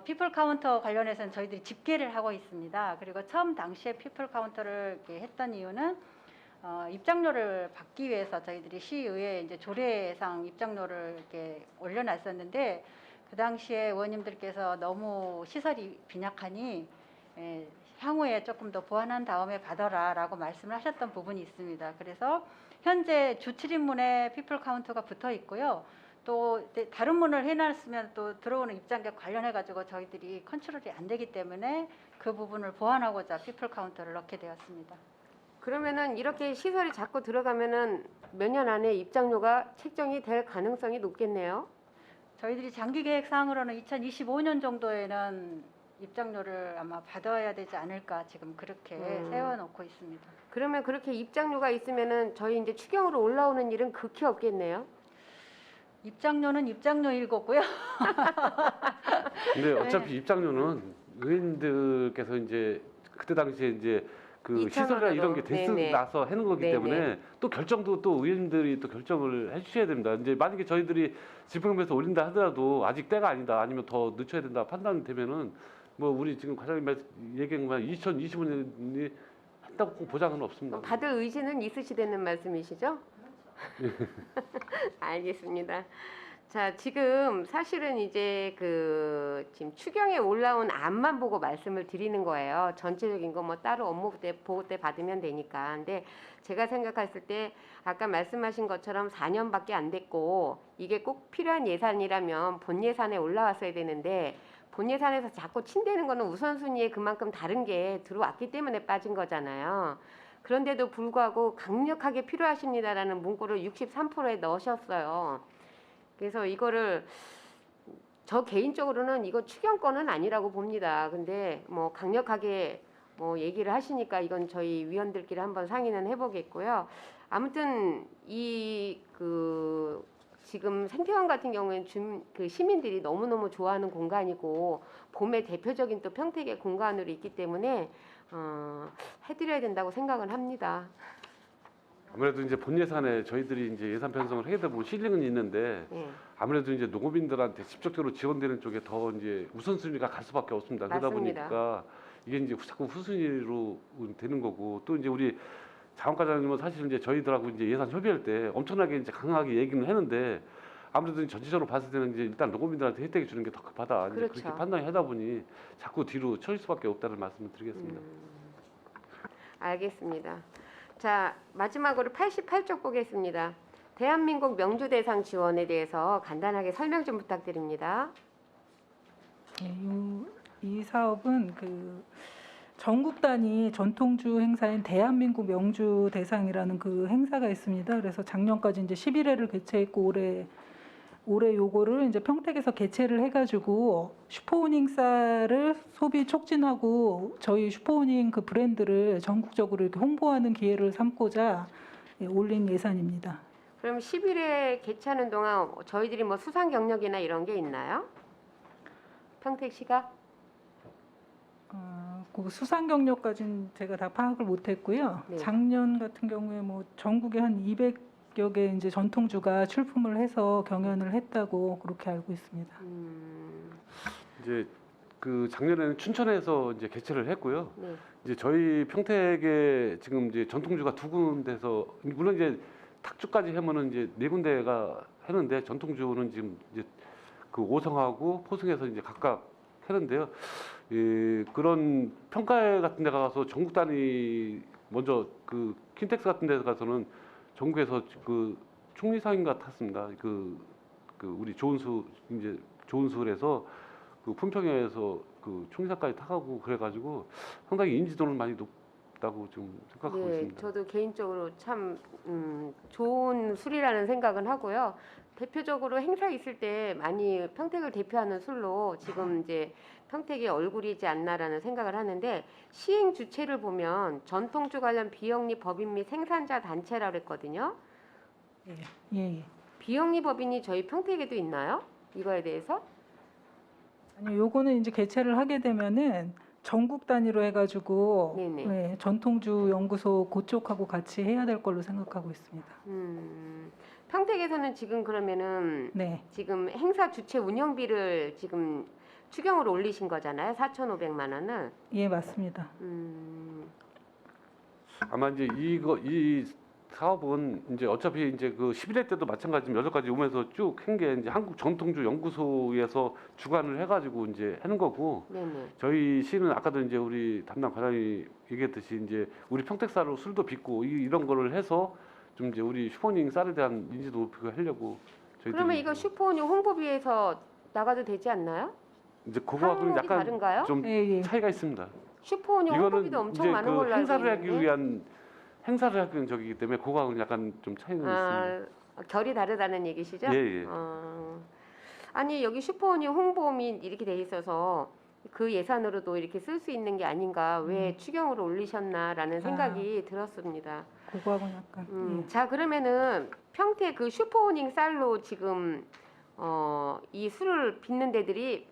F: 피플 카운터 관련해서는 저희들이 집계를 하고 있습니다. 그리고 처음 당시에 피플 카운터를 이렇게 했던 이유는 입장료를 받기 위해서 저희들이 시의회에 이제 조례상 입장료를 이렇게 올려놨었는데 그 당시에 의원님들께서 너무 시설이 빈약하니 향후에 조금 더 보완한 다음에 받아라라고 말씀을 하셨던 부분이 있습니다. 그래서 현재 주 출입문에 피플 카운터가 붙어 있고요. 또 다른 문을 해놨으면 또 들어오는 입장객 관련해 가지고 저희들이 컨트롤이 안 되기 때문에 그 부분을 보완하고자 피플 카운터를 넣게 되었습니다.
D: 그러면은 이렇게 시설이 자꾸 들어가면은 몇 년 안에 입장료가 책정이 될 가능성이 높겠네요.
F: 저희들이 장기 계획 사항으로는 2025년 정도에는 입장료를 아마 받아야 되지 않을까 지금 그렇게 세워놓고 있습니다.
D: 그러면 그렇게 입장료가 있으면은 저희 이제 추경으로 올라오는 일은 극히 없겠네요.
F: 입장료는 입장료일 거고요.
C: 근데 어차피 입장료는 의원님들께서 이제 그때 당시에 이제 그
D: 2,000
C: 시설이나 이런 게
D: 원으로.
C: 됐으
D: 네네.
C: 나서 하는 거기
D: 네네.
C: 때문에 또 결정도 또 의원님들이 또 결정을 해주셔야 됩니다. 이제 만약에 저희들이 집행부에서 올린다 하더라도 아직 때가 아니다, 아니면 더 늦춰야 된다 판단되면은 뭐 우리 지금 과장님 얘기한 것만 2025년이 한다고 꼭 보장은 없습니다.
D: 받을 의지는 있으시다는 말씀이시죠? 알겠습니다. 자, 지금 사실은 이제 지금 추경에 올라온 안만 보고 말씀을 드리는 거예요. 전체적인 거 뭐 따로 업무 보고 때 받으면 되니까. 근데 제가 생각했을 때 아까 말씀하신 것처럼 4년밖에 안 됐고 이게 꼭 필요한 예산이라면 본 예산에 올라왔어야 되는데 본 예산에서 자꾸 친대는 거는 우선순위에 그만큼 다른 게 들어왔기 때문에 빠진 거잖아요. 그런데도 불구하고 강력하게 필요하십니다라는 문구를 63%에 넣으셨어요. 그래서 이거를 저 개인적으로는 이거 추경권은 아니라고 봅니다. 근데 뭐 강력하게 뭐 얘기를 하시니까 이건 저희 위원들끼리 한번 상의는 해보겠고요. 아무튼 지금 생태원 같은 경우에는 시민들이 너무너무 좋아하는 공간이고 봄의 대표적인 또 평택의 공간으로 있기 때문에 해드려야 된다고 생각을 합니다.
C: 아무래도 이제 본 예산에 저희들이 이제 예산 편성을 하게 되면 실링은 있는데
D: 네.
C: 아무래도 이제 농업인들한테 직접적으로 지원되는 쪽에 더 이제 우선순위가 갈 수밖에 없습니다. 그러다
D: 맞습니다.
C: 보니까 이게 이제 자꾸 후순위로 되는 거고 또 이제 우리 자원과장님은 사실 이제 저희들하고 이제 예산 협의할 때 엄청나게 이제 강하게 얘기는 했는데 아무래도 전체적으로 봤을 때는 이제 일단 농업인들한테 혜택이 주는 게 더 급하다. 이제
D: 그렇죠.
C: 그렇게 판단을 하다 보니 자꾸 뒤로 처질 수밖에 없다는 말씀을 드리겠습니다.
D: 알겠습니다. 자, 마지막으로 88쪽 보겠습니다. 대한민국 명주대상 지원에 대해서 간단하게 설명 좀 부탁드립니다.
G: 이 사업은 전국 단위 전통주 행사인 대한민국 명주 대상이라는 그 행사가 있습니다. 그래서 작년까지 이제 11회를 개최했고 올해 요거를 이제 평택에서 개최를 해가지고 슈퍼오닝 쌀을 소비 촉진하고 저희 슈퍼오닝 그 브랜드를 전국적으로 이렇게 홍보하는 기회를 삼고자 올린 예산입니다.
D: 그럼 10일에 개최하는 동안 저희들이 뭐 수상 경력이나 이런 게 있나요? 평택시가?
G: 그 수상 경력까지는 제가 다 파악을 못했고요.
D: 네. 작년
G: 같은 경우에 뭐 전국에 한 200여 개 이제 전통주가 출품을 해서 경연을 했다고 그렇게 알고 있습니다.
C: 이제 작년에는 춘천에서 이제 개최를 했고요.
D: 네.
C: 이제 저희 평택에 지금 이제 전통주가 2군데서 물론 이제 탁주까지 하면은 이제 4군데가 했는데 전통주는 지금 이제 오성하고 포승에서 이제 각각 했는데요. 그런 평가회 같은 데 가서 전국 단위 먼저 킨텍스 같은 데 가서는 전국에서 총리상인가 탔습니다. 우리 조은수에서 품평회에서 총리상까지 타가고 그래가지고 상당히 인지도는 많이 높다고 좀 생각하고
D: 네,
C: 있습니다.
D: 저도 개인적으로 참 좋은 술이라는 생각은 하고요. 대표적으로 행사 있을 때 많이 평택을 대표하는 술로 지금 이제 평택의 얼굴이지 않나라는 생각을 하는데 시행 주체를 보면 전통주 관련 비영리 법인 및 생산자 단체라고 했거든요.
G: 예.
D: 비영리 법인이 저희 평택에도 있나요? 이거에 대해서?
G: 아니요, 요거는 이제 개최를 하게 되면은 전국 단위로 해가지고
D: 네네.
G: 네, 전통주 연구소 그쪽하고 같이 해야 될 걸로 생각하고 있습니다.
D: 평택에서는 지금 그러면은
G: 네,
D: 지금 행사 주체 운영비를 지금 추경으로 올리신 거잖아요. 4,500만 원을.
G: 예 맞습니다.
C: 아마 이제 이 사업은 이제 어차피 이제 11회 때도 마찬가지지만 여기까지 오면서 쭉 한 게 이제 한국 전통주 연구소에서 주관을 해가지고 이제 하는 거고
D: 네네.
C: 저희 시는 아까도 이제 우리 담당 과장이 얘기했듯이 이제 우리 평택사로 술도 빚고 이런 거를 해서 좀 이제 우리 슈퍼닝 쌀에 대한 인지도 높이고 하려고 저희들이
D: 그러면 이거 슈퍼오니 홍보비에서 나가도 되지 않나요?
C: 이제 그거하고는
D: 항목이
C: 약간
D: 다른가요?
C: 좀
G: 예.
C: 차이가 있습니다.
D: 슈퍼오니
C: 이거는
D: 홍보비도 엄청
C: 이제
D: 많은 걸로 알고
C: 행사를 하기
D: 있는데.
C: 위한 행사를 하기 위한 적이기 때문에 그거하고는 약간 좀 차이는 있습니다.
D: 결이 다르다는 얘기시죠?
C: 예.
D: 아니 여기 슈퍼오니 홍보 및 이렇게 돼 있어서 그 예산으로도 이렇게 쓸 수 있는 게 아닌가 왜 추경으로 올리셨나라는 생각이 들었습니다.
G: 그거하고는 약간
D: 자 그러면은 평택 그 슈퍼오닝 쌀로 지금 이 술을 빚는 데들이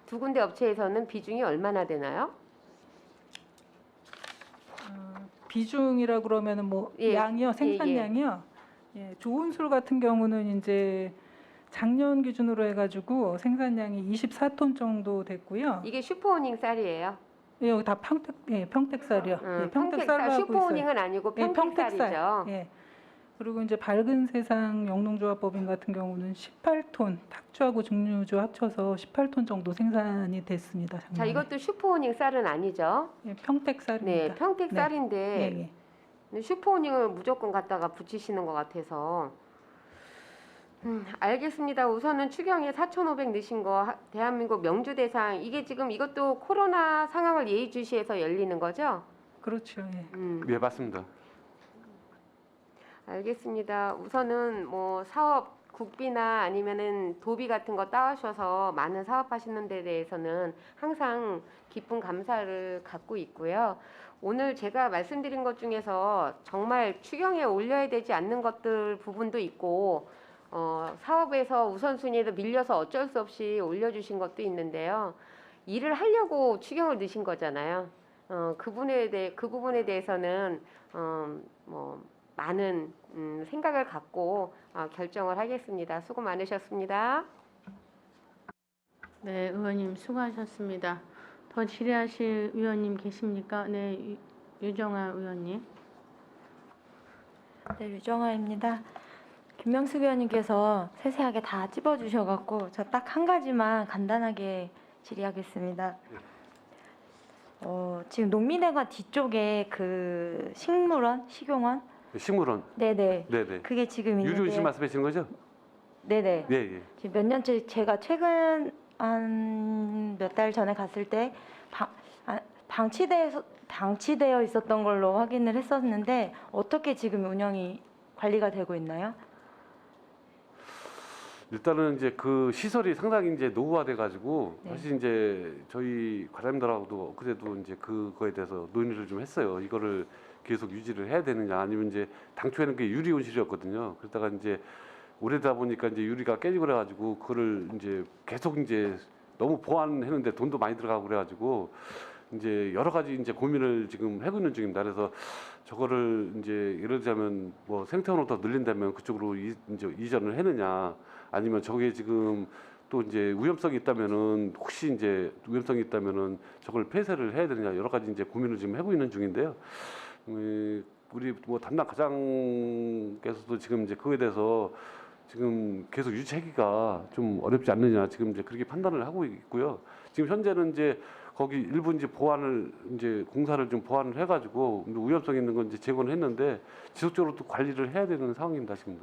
D: 두 군데 업체에서는 비중이 얼마나 되나요?
G: 비중이라 그러면은 뭐
D: 예.
G: 양이요 생산량이요. 예, 좋은 술 같은 경우는 이제 작년 기준으로 해가지고 생산량이 24톤 정도 됐고요.
D: 이게 슈퍼오닝 쌀이에요.
G: 예, 여기 다 평택 쌀이요. 예,
D: 평택 쌀
G: 하고 있어요.
D: 슈퍼오닝은 아니고
G: 예,
D: 평택 쌀이죠.
G: 예. 그리고 이제 밝은 세상 영농조합법인 같은 경우는 18톤 탁주하고 증류주 합쳐서 18톤 정도 생산이 됐습니다.
D: 자,
G: 작년에.
D: 이것도 슈퍼오닝 쌀은 아니죠?
G: 예, 평택
D: 네,
G: 쌀입니다.
D: 평택
G: 네.
D: 쌀인데
G: 예, 예.
D: 근데 슈퍼오닝을 무조건 갖다가 붙이시는 것 같아서 알겠습니다. 우선은 추경에 4,500 넣으신 거 대한민국 명주 대상 이게 지금 이것도 코로나 상황을 예의주시해서 열리는 거죠?
G: 그렇죠. 예.
C: 예, 맞습니다.
D: 알겠습니다. 우선은 뭐 사업 국비나 아니면은 도비 같은 거 따오셔서 많은 사업하시는 데 대해서는 항상 깊은 감사를 갖고 있고요. 오늘 제가 말씀드린 것 중에서 정말 추경에 올려야 되지 않는 것들 부분도 있고 사업에서 우선순위에도 밀려서 어쩔 수 없이 올려주신 것도 있는데요. 일을 하려고 추경을 넣으신 거잖아요. 그 부분에 대해서는 뭐 많은 생각을 갖고 결정을 하겠습니다. 수고 많으셨습니다.
A: 네, 의원님 수고하셨습니다. 더 질의하실 의원님 계십니까? 네, 유정아 의원님.
H: 네, 유정아입니다. 김명숙 의원님께서 세세하게 다 찝어주셔갖고 저 딱 한 가지만 간단하게 질의하겠습니다. 지금 농민회관 뒤쪽에 그 식물원, 식용원,
C: 식물원.
H: 네네,
C: 네네.
H: 그게 지금
C: 유리훈 씨
H: 있는데,
C: 말씀하시는 거죠?
H: 네네.
C: 예, 예.
H: 지금 몇 년째 제가 최근 한 몇 달 전에 갔을 때 방치되어 있었던 걸로 확인을 했었는데 어떻게 지금 운영이 관리가 되고 있나요?
C: 일단은 이제 그 시설이 상당히 이제 노후화돼 가지고
H: 네.
C: 사실 이제 저희 과장님들하고도 그래도 이제 그거에 대해서 논의를 좀 했어요. 이거를 계속 유지를 해야 되느냐 아니면 이제 당초에는 그게 유리 온실이었거든요. 그러다가 이제 오래다 보니까 이제 유리가 깨지고 그래가지고 그거를 이제 계속 이제 너무 보완했는데 돈도 많이 들어가고 그래가지고 이제 여러 가지 이제 고민을 지금 하고 있는 중입니다. 그래서 저거를 이제 예를 들자면 뭐 생태원을 더 늘린다면 그쪽으로 이제 이전을 했느냐 아니면 저게 지금 또 이제 위험성이 있다면은 혹시 이제 위험성이 있다면은 저걸 폐쇄를 해야 되느냐 여러 가지 이제 고민을 지금 하고 있는 중인데요. 우리 뭐 담당 과장께서도 지금 이제 그거에 대해서 지금 계속 유지하기가 좀 어렵지 않느냐 지금 이제 그렇게 판단을 하고 있고요. 지금 현재는 이제 거기 일부 이제 보완을 이제 공사를 좀 보완을 해가지고 위험성 있는 건 이제 제거는 했는데 지속적으로 또 관리를 해야 되는 상황입니다 지금.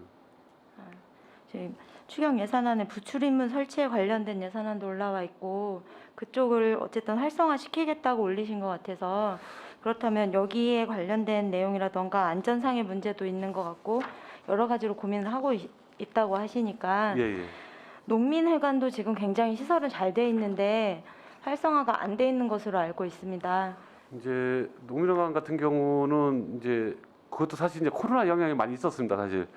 H: 지금 추경 예산안에 부출입문 설치에 관련된 예산안도 올라와 있고 그쪽을 어쨌든 활성화시키겠다고 올리신 것 같아서 그렇다면 여기에 관련된 내용이라던가 안전상의 문제도 있는 것 같고 여러 가지로 고민을 하고 있다고 하시니까
C: 예, 예.
H: 농민회관도 지금 굉장히 시설은 잘 돼 있는데 활성화가 안 돼 있는 것으로 알고 있습니다.
C: 이제 농민회관 같은 경우는 이제 그것도 사실 이제 코로나 영향이 많이 있었습니다 사실.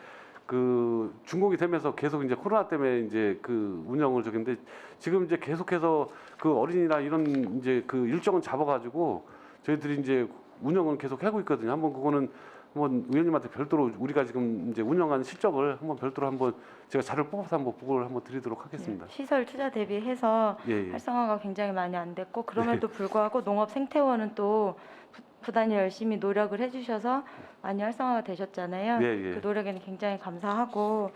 C: 그 준공이 되면서 계속 이제 코로나 때문에 이제 그 운영을 저긴데 지금 이제 계속해서 그 어린이나 이런 이제 그 일정은 잡아가지고 저희들이 이제 운영을 계속 하고 있거든요. 한번 그거는 한번 의원님한테 별도로 우리가 지금 이제 운영하는 실적을 한번 별도로 한번 제가 자료를 뽑아서 한번 보고를 한번 드리도록 하겠습니다.
H: 시설 투자 대비해서
C: 예, 예.
H: 활성화가 굉장히 많이 안 됐고 그럼에도 불구하고 농업 생태원은 또 부단히 열심히 노력을 해주셔서 많이 활성화가 되셨잖아요.
C: 예, 예.
H: 그 노력에는 굉장히 감사하고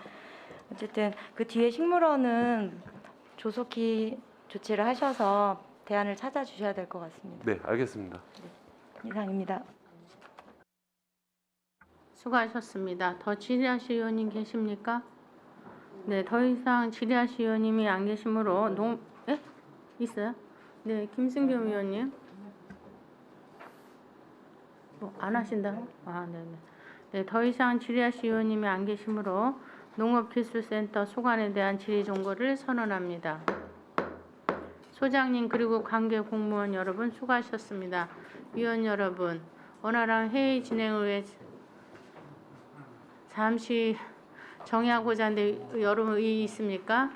H: 어쨌든 그 뒤에 식물원은 조속히 조치를 하셔서 대안을 찾아주셔야 될 것 같습니다.
C: 네, 알겠습니다.
H: 이상입니다.
A: 수고하셨습니다. 더 질의하실 의원님 계십니까? 네, 더 이상 질의하실 의원님이 안 계시므로 예? 있어요? 네, 김승겸 의원님. 안 하신다? 아, 네네. 네, 더 이상 질의하실 의원님이 안 계시므로 농업기술센터 소관에 대한 질의 종고를 선언합니다. 소장님 그리고 관계 공무원 여러분 수고하셨습니다. 위원 여러분, 원활한 회의 진행을 위해 잠시 정회하고자 하는데 여러분 의의 있습니까?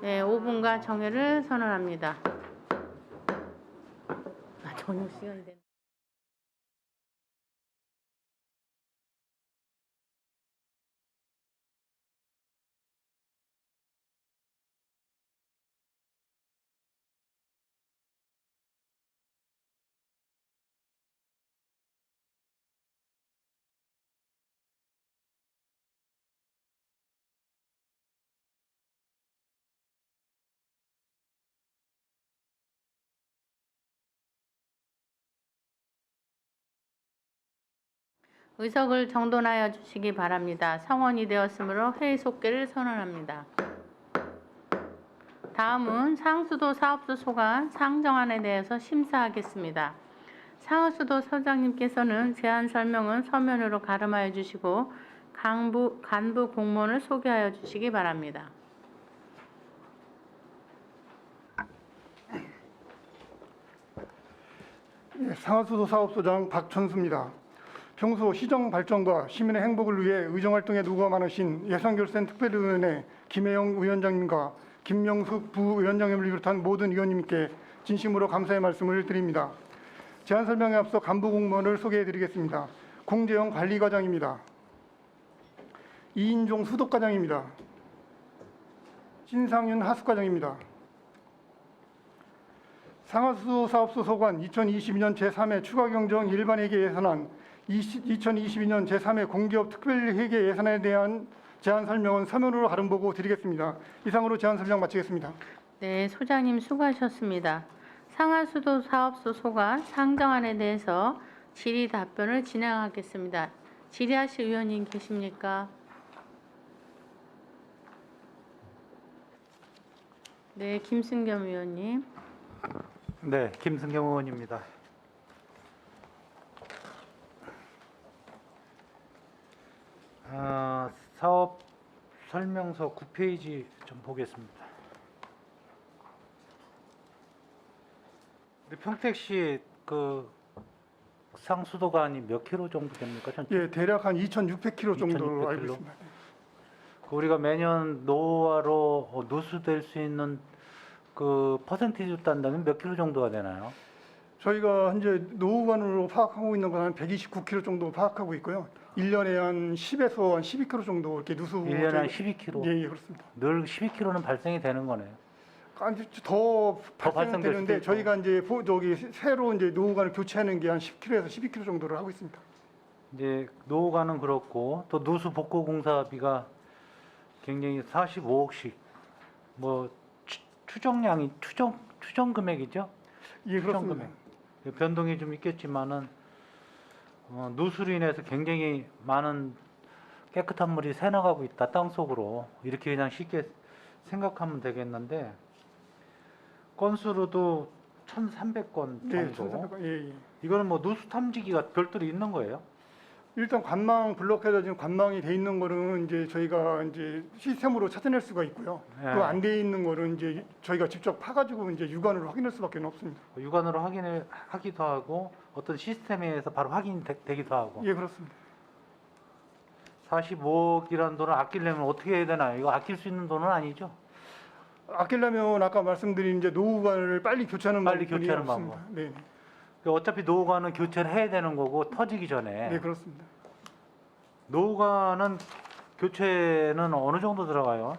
A: 네, 5분간 정회를 선언합니다. 저녁 시간 됐네. 의석을 정돈하여 주시기 바랍니다. 성원이 되었으므로 회의 속개를 선언합니다. 다음은 상수도 사업소 소관 상정안에 대해서 심사하겠습니다. 상수도 소장님께서는 제안 설명은 서면으로 가름하여 주시고 간부 공무원을 소개하여 주시기 바랍니다.
I: 상하수도 사업소장 박천수입니다. 평소 시정 발전과 시민의 행복을 위해 의정활동에 노고가 많으신 예산결산 특별위원회 김혜영 위원장님과 김명숙 부위원장님을 비롯한 모든 위원님께 진심으로 감사의 말씀을 드립니다. 제안 설명에 앞서 간부 공무원을 소개해드리겠습니다. 공재영 관리과장입니다. 이인종 수독과장입니다. 신상윤 하수과장입니다. 상하수도 사업소 소관 2022년 제3회 추가경정 일반회계 예산안 2022년 제3회 공기업 특별회계 예산에 대한 제안 설명은 서면으로 가름보고 드리겠습니다. 이상으로 제안 설명 마치겠습니다.
A: 네, 소장님 수고하셨습니다. 상하수도 사업소 소관 상정안에 대해서 질의 답변을 진행하겠습니다. 질의하실 의원님 계십니까? 네, 김승겸 의원님.
J: 네, 김승경 의원입니다. 사업 설명서 9페이지 좀 보겠습니다. 우리 평택시 그 상수도관이 몇 킬로 정도 됩니까? 전체?
I: 예, 대략 한 2,600km 정도로
J: 2,600
I: 알고
J: 킬로?
I: 있습니다.
J: 그 우리가 매년 노후화로 누수될 수 있는 그 퍼센티지로 딴다면 몇 킬로 정도가 되나요?
I: 저희가 현재 노후관으로 파악하고 있는 건 한 129km 정도 파악하고 있고요. 1년에 한 10에서 한 12km 정도 이렇게 누수
J: 1년에 한 12킬로.
I: 예, 그렇습니다.
J: 늘 12킬로는 발생이 되는 거네요.
I: 아니, 더
J: 발생될
I: 발생되는데
J: 수도 있고.
I: 저희가 이제 저기 새로 이제 노후관을 교체하는 게 한 10km에서 12km 정도를 하고 있습니다.
J: 이제 노후관은 그렇고 또 누수 복구 공사비가 굉장히 45억씩 뭐 추정량이 추정 금액이죠.
I: 예,
J: 추정
I: 그렇습니다.
J: 금액. 변동이 좀 있겠지만은 누수로 인해서 굉장히 많은 깨끗한 물이 새나가고 있다 땅 속으로 이렇게 그냥 쉽게 생각하면 되겠는데 건수로도 1,300건 정도.
I: 예, 1,300건. 예, 예.
J: 이거는 뭐 누수 탐지기가 별도로 있는 거예요?
I: 일단 관망 블록해서 지금 관망이 돼 있는 거는 이제 저희가 이제 시스템으로 찾아낼 수가 있고요.
J: 예.
I: 또 안 돼 있는 거는 이제 저희가 직접 파가지고 이제 육안으로 확인할 수밖에 없습니다.
J: 육안으로 확인을 하기도 하고 어떤 시스템에 의해서 바로 확인되기도 하고.
I: 예, 그렇습니다.
J: 45억이라는 돈을 아끼려면 어떻게 해야 되나요? 이거 아낄 수 있는 돈은 아니죠?
I: 아끼려면 아까 말씀드린 이제 노후관을 빨리 교체하는
J: 빨리
I: 방법이
J: 교체하는
I: 없습니다. 네,
J: 어차피 노후관은 교체를 해야 되는 거고 터지기 전에.
I: 네, 그렇습니다.
J: 노후관은 교체는 어느 정도 들어가요?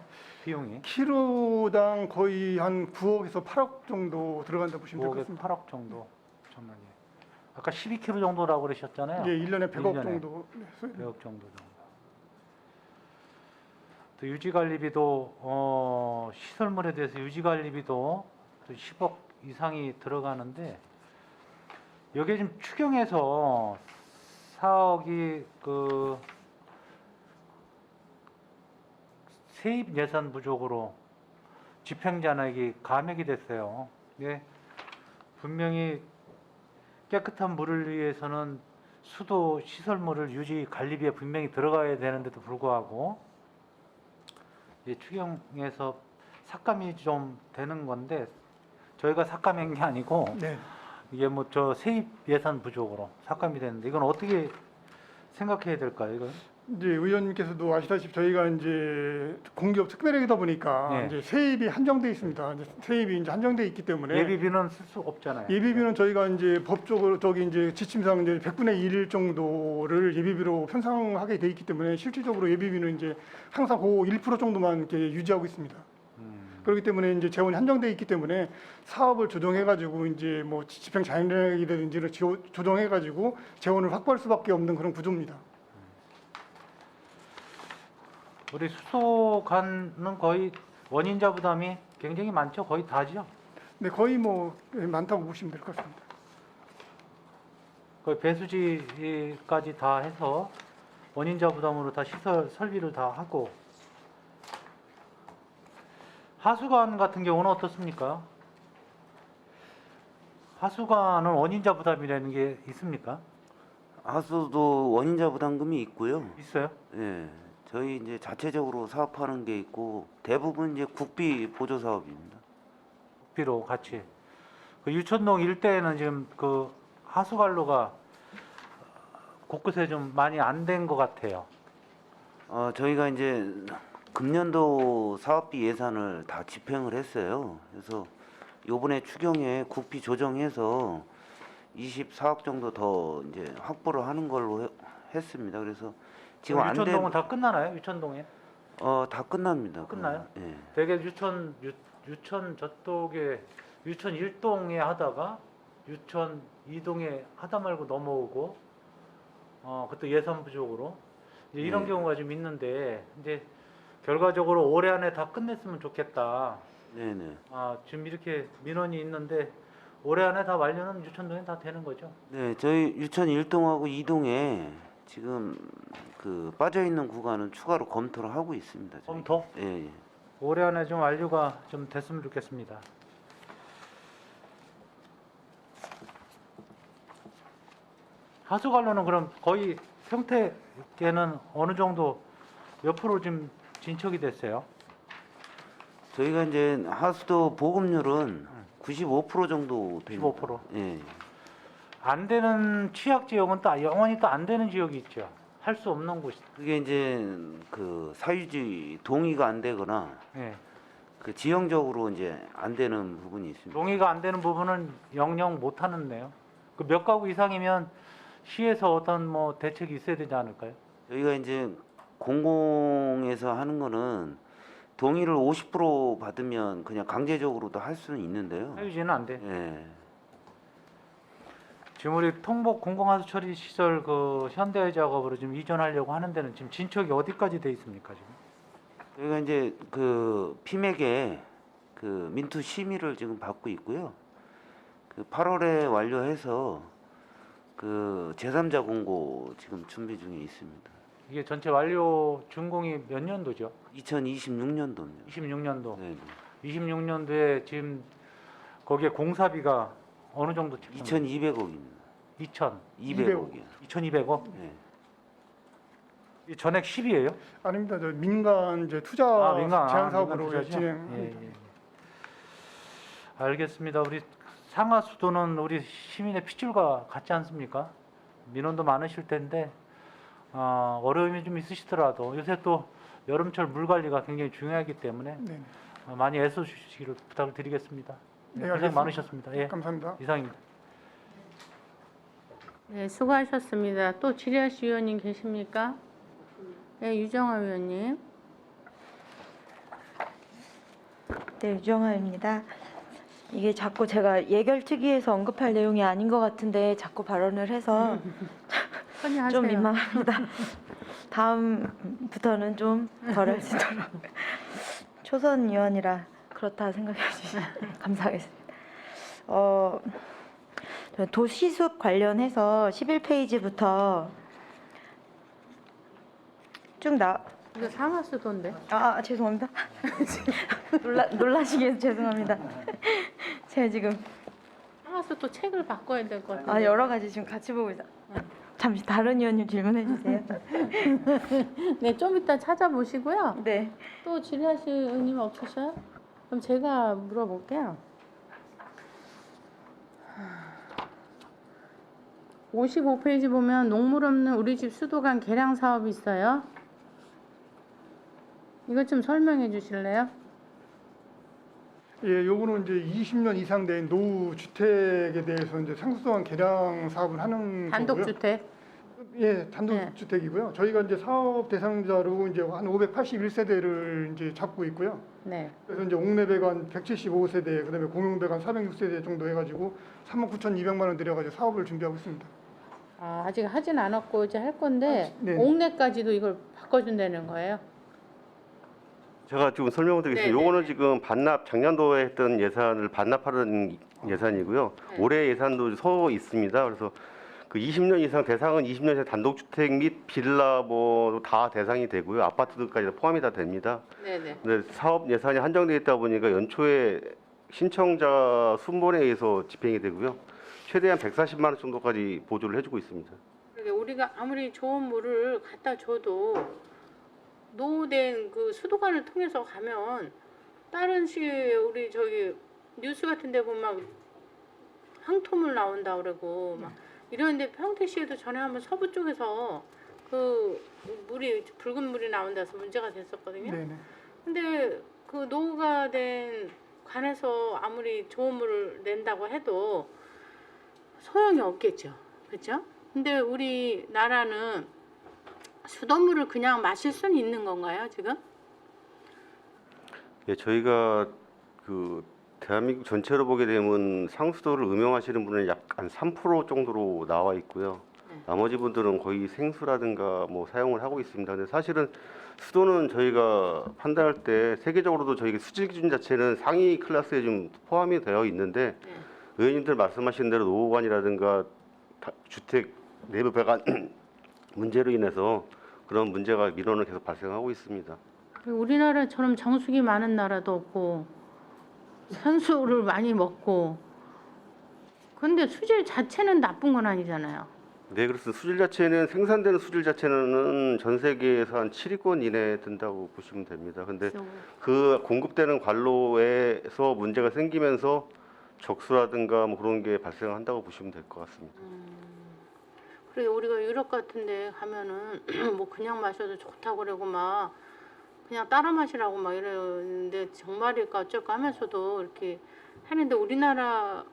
J: 비용이?
I: 키로당 거의 한 9억에서 8억 정도 들어간다 보시면 될 것
J: 5억에서
I: 같습니다.
J: 8억 정도. 정말. 아까 12kg 정도라고 그러셨잖아요.
I: 예, 1년에 100억
J: 1년에.
I: 정도.
J: 100억 정도. 또 유지관리비도 시설물에 대해서 유지관리비도 또 10억 이상이 들어가는데 여기에 지금 추경에서 4억이 그 세입 예산 부족으로 집행자에게 감액이 됐어요. 예. 분명히 깨끗한 물을 위해서는 수도 시설물을 유지 관리비에 분명히 들어가야 되는데도 불구하고 추경에서 삭감이 좀 되는 건데 저희가 삭감한 게 아니고
I: 네.
J: 이게 뭐 저 세입 예산 부족으로 삭감이 되는데 이건 어떻게 생각해야 될까요? 이건
I: 이제 의원님께서도 아시다시피 저희가 이제 공기업 특별회계다 보니까
J: 네.
I: 이제 세입이 한정돼 있습니다. 이제 세입이 이제 한정돼 있기 때문에
J: 예비비는 쓸 수 없잖아요.
I: 예비비는 저희가 이제 법적으로 저기 이제 지침상 이제 100분의 1 정도를 예비비로 편성하게 돼 있기 때문에 실질적으로 예비비는 이제 항상 그 1% 정도만 이렇게 유지하고 있습니다. 그렇기 때문에 이제 재원이 한정돼 있기 때문에 사업을 조정해가지고 이제 뭐 집행 자율이라든지를 조정해가지고 재원을 확보할 수밖에 없는 그런 구조입니다.
J: 우리 수도관은 거의 원인자 부담이 굉장히 많죠. 거의 다죠.
I: 네, 거의 뭐 많다고 보시면 될 것 같습니다.
J: 그 배수지까지 다 해서 원인자 부담으로 다 시설 설비를 다 하고 하수관 같은 경우는 어떻습니까? 하수관은 원인자 부담이라는 게 있습니까?
K: 하수도 원인자 부담금이 있고요.
J: 있어요?
K: 예, 저희 이제 자체적으로 사업하는 게 있고 대부분 이제 국비 보조 사업입니다.
J: 비로 같이. 그 유천동 일대에는 지금 그 하수관로가 곳곳에 좀 많이 안 된 것 같아요.
K: 저희가 이제 금년도 사업비 예산을 다 집행을 했어요. 그래서 요번에 추경에 국비 조정해서 24억 정도 더 이제 확보를 하는 걸로 했습니다. 그래서 지금 안 된,
J: 유천동은 다 끝나나요? 유천동에?
K: 다 끝납니다.
J: 끝나요?
K: 예.
J: 되게 유천 저쪽에 유천 1동에 하다가 유천 2동에 하다 말고 넘어오고 그때 예산 부족으로 이제 이런
K: 네.
J: 경우가 좀 있는데 이제 결과적으로 올해 안에 다 끝냈으면 좋겠다.
K: 네네.
J: 지금 이렇게 민원이 있는데 올해 안에 다 완료는 유천동에 다 되는 거죠?
K: 네, 저희 유천 1동하고 2동에 지금 그 빠져 있는 구간은 추가로 검토를 하고 있습니다. 저희.
J: 검토?
K: 예, 예.
J: 올해 안에 좀 완료가 좀 됐으면 좋겠습니다. 하수관로는 그럼 거의 평택에는 어느 정도 몇 프로 좀 진척이 됐어요?
K: 저희가 이제 하수도 보급률은 95% 정도 됩니다.
J: 15%.
K: 예.
J: 안 되는 취약 지역은 또 영원히 또 안 되는 지역이 있죠. 할 수 없는 곳이.
K: 그게 이제 그 사유지 동의가 안 되거나
J: 예.
K: 그 지형적으로 이제 안 되는 부분이 있습니다.
J: 동의가 안 되는 부분은 영영 못 하는데요. 그 몇 가구 이상이면 시에서 어떤 뭐 대책이 있어야 되지 않을까요?
K: 저희가 이제 공공에서 하는 거는 동의를 50% 받으면 그냥 강제적으로도 할 수는 있는데요.
J: 사유지는 안 돼.
K: 예.
J: 지금 우리 통복 공공하수 처리 시설 그 현대 작업으로 지금 이전하려고 하는 데는 지금 진척이 어디까지 돼 있습니까 지금?
K: 저희가 이제 그 피맥에 그 민투 심의를 지금 받고 있고요. 그 8월에 완료해서 그 제3자 공고 지금 준비 중에 있습니다.
J: 이게 전체 완료 준공이 몇 년도죠?
K: 2026년도입니다.
J: 26년도.
K: 네.
J: 26년도에 지금 거기에 공사비가 어느 정도 측정?
K: 2,200억입니다. 200억이요.
J: 2,200억?
K: 네.
J: 이 전액 10이에요?
I: 아닙니다. 저 민간 이제 투자
J: 민간
I: 제한 사업으로
J: 민간 투자죠?
I: 진행.
J: 예. 알겠습니다. 우리 상하수도는 우리 시민의 핏줄과 같지 않습니까? 민원도 많으실 텐데 어려움이 좀 있으시더라도 요새 또 여름철 물 관리가 굉장히 중요하기 때문에
I: 네.
J: 많이 애써주시기를 부탁을 드리겠습니다.
I: 네,
J: 고생
I: 알겠습니다.
J: 많으셨습니다. 예,
I: 감사합니다.
J: 이상입니다.
A: 네, 수고하셨습니다. 또 질의하실 위원님 계십니까? 네, 유정아 위원님.
H: 네, 유정아입니다. 이게 자꾸 제가 예결특위에서 언급할 내용이 아닌 것 같은데 자꾸 발언을 해서
A: 편히
H: 좀
A: 하세요.
H: 민망합니다. 다음부터는 좀 덜 할 수 있도록 초선 의원이라 그렇다 생각해 주시면 감사하겠습니다. 도시숲 관련해서 11페이지부터 쭉
A: 이거 상하수도인데.
H: 죄송합니다. 놀라시게 해서 죄송합니다. 제가 지금
A: 상하수도 책을 바꿔야 될 것 같아요.
H: 여러 가지 지금 같이 보고 있어요. 잠시 다른 의원님 질문해 주세요.
A: 네, 좀 이따 찾아보시고요.
H: 네.
A: 또 질의하실 의원님 없으셔요? 그럼 제가 물어볼게요. 55페이지 보면 녹물 없는 우리 집 수도관 개량 사업이 있어요. 이것 좀 설명해 주실래요?
I: 예, 요거는 이제 20년 이상 된 노후 주택에 대해서 이제 상수도관 개량 사업을 하는 거고요.
A: 단독주택.
I: 예, 단독주택이고요. 저희가 이제 사업 대상자로 이제 한 581세대를 이제 잡고 있고요.
A: 네.
I: 그래서 이제 옥내배관 175세대, 그다음에 공용배관 406세대 정도 해가지고 39,200만 원 들여가지고 사업을 준비하고 있습니다.
A: 아직 하진 않았고 이제 할 건데
I: 네.
A: 옥내까지도 이걸 바꿔준다는 거예요.
L: 제가 지금 설명을 드리겠습니다.
A: 네네.
L: 요거는 지금 반납 작년도에 했던 예산을 반납하는 예산이고요.
A: 네.
L: 올해 예산도 서 있습니다. 그래서 그 20년 이상 대상은 20년 이상 단독주택 및 빌라 뭐 다 대상이 되고요. 아파트들까지 다 포함이 다 됩니다.
D: 네네.
L: 근데 사업 예산이 한정되어 있다 보니까 연초에 신청자 순번에 의해서 집행이 되고요. 최대한 140만 원 정도까지 보조를 해주고 있습니다.
A: 그러니까 우리가 아무리 좋은 물을 갖다 줘도 노후된 그 수도관을 통해서 가면 다른 시에 우리 저기 뉴스 같은 데 보면 막 항토물 나온다 그러고 막 이러는데 평택시에도 전에 한번 서부 쪽에서 그 물이 붉은 물이 나온다서 문제가 됐었거든요.
I: 네네.
A: 근데 그 노후가 된 관에서 아무리 좋은 물을 낸다고 해도 소용이 없겠죠. 그렇죠? 근데 우리나라는 수돗물을 그냥 마실 수는 있는 건가요, 지금?
L: 예, 저희가 그 대한민국 전체로 보게 되면 상수도를 음용하시는 분은 약 한 3% 정도로 나와 있고요. 나머지 분들은 거의 생수라든가 뭐 사용을 하고 있습니다. 근데 사실은 수도는 저희가 판단할 때 세계적으로도 저희 수질 기준 자체는 상위 클래스에 좀 포함이 되어 있는데 의원님들 말씀하신 대로 노후관이라든가 주택 내부 배관 문제로 인해서 그런 문제가 민원은 계속 발생하고 있습니다.
A: 우리나라처럼 정수기 많은 나라도 없고 산소를 많이 먹고 근데 수질 자체는 나쁜 건 아니잖아요.
L: 네, 그렇습니다. 수질 자체는 생산되는 수질 자체는 전 세계에서 한 7위권 이내에 든다고 보시면 됩니다. 근데 그 공급되는 관로에서 문제가 생기면서 적수라든가 뭐 그런 게 발생한다고 보시면 될 것 같습니다.
A: 그래 우리가 유럽 같은데 가면은 뭐 그냥 마셔도 좋다고 그러고 막 그냥 따라 마시라고 막 이러는데 정말일까 어쩔까 하면서도 이렇게 하는데 우리나라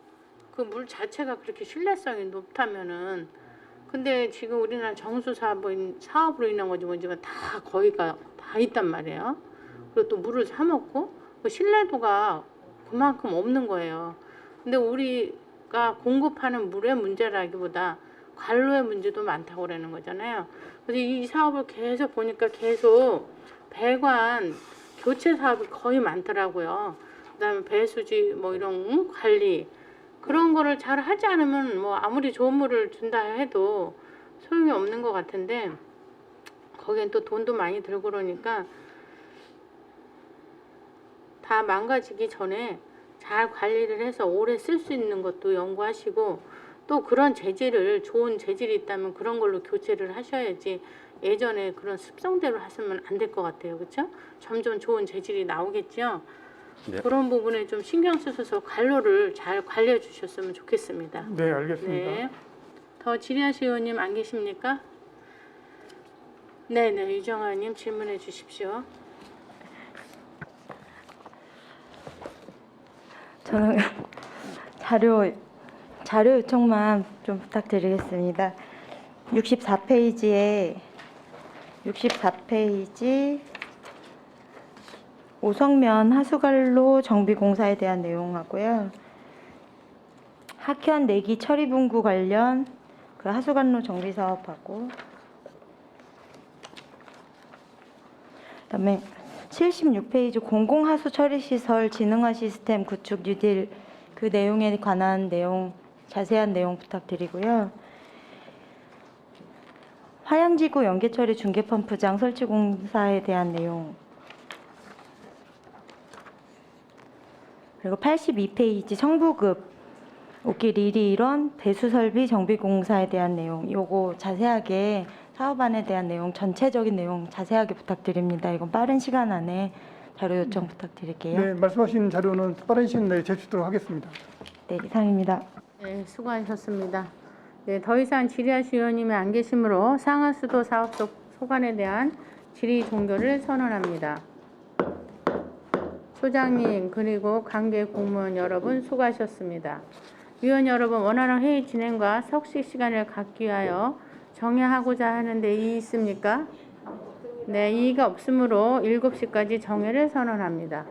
A: 그 물 자체가 그렇게 신뢰성이 높다면은 근데 지금 우리나라 정수 사업으로 인한 거지 뭔지가 다 거의가 다 있단 말이에요. 그리고 또 물을 사 먹고 그 신뢰도가 그만큼 없는 거예요. 근데 우리가 공급하는 물의 문제라기보다 관로의 문제도 많다고 그러는 거잖아요. 그래서 이 사업을 계속 보니까 계속 배관 교체 사업이 거의 많더라고요. 그다음에 배수지 뭐 이런 관리 그런 거를 잘 하지 않으면 뭐 아무리 좋은 물을 준다 해도 소용이 없는 것 같은데 거기엔 또 돈도 많이 들고 그러니까 다 망가지기 전에 잘 관리를 해서 오래 쓸 수 있는 것도 연구하시고 또 그런 재질을 좋은 재질이 있다면 그런 걸로 교체를 하셔야지 예전에 그런 습성대로 하시면 안 될 것 같아요. 그렇죠? 점점 좋은 재질이 나오겠죠.
L: 네.
A: 그런 부분에 좀 신경 쓰셔서 관로를 잘 관리해 주셨으면 좋겠습니다.
I: 네, 알겠습니다.
A: 네. 더 질의하실 의원님 안 계십니까? 네네, 유정아 의원님 질문해 주십시오.
H: 저는 자료 요청만 좀 부탁드리겠습니다. 64페이지 오성면 하수관로 정비 공사에 대한 내용하고요. 학현 내기 처리 분구 관련 그 하수관로 정비 사업하고 그다음에 76페이지 공공하수 처리 시설 진흥화 시스템 구축 뉴딜 그 내용에 관한 내용 자세한 내용 부탁드리고요. 화양지구 연계처리 중계펌프장 설치 공사에 대한 내용 그리고 82페이지 청부급 오길 1위 1원 배수설비 정비공사에 대한 내용 요거 자세하게 사업안에 대한 내용 전체적인 내용 자세하게 부탁드립니다. 이건 빠른 시간 안에 자료 요청 부탁드릴게요.
I: 네, 말씀하신 자료는 빠른 시간 내에 제출하도록 하겠습니다.
H: 네, 이상입니다.
A: 네, 수고하셨습니다. 네, 더 이상 질의하실 의원님이 안 계시므로 상하수도 사업 소관에 대한 질의 종결을 선언합니다. 소장님 그리고 관계 공무원 여러분 수고하셨습니다. 위원 여러분 원활한 회의 진행과 석식 시간을 갖기 위하여 정회하고자 하는데 이의 있습니까? 네, 이의가 없으므로 7시까지 정회를 선언합니다.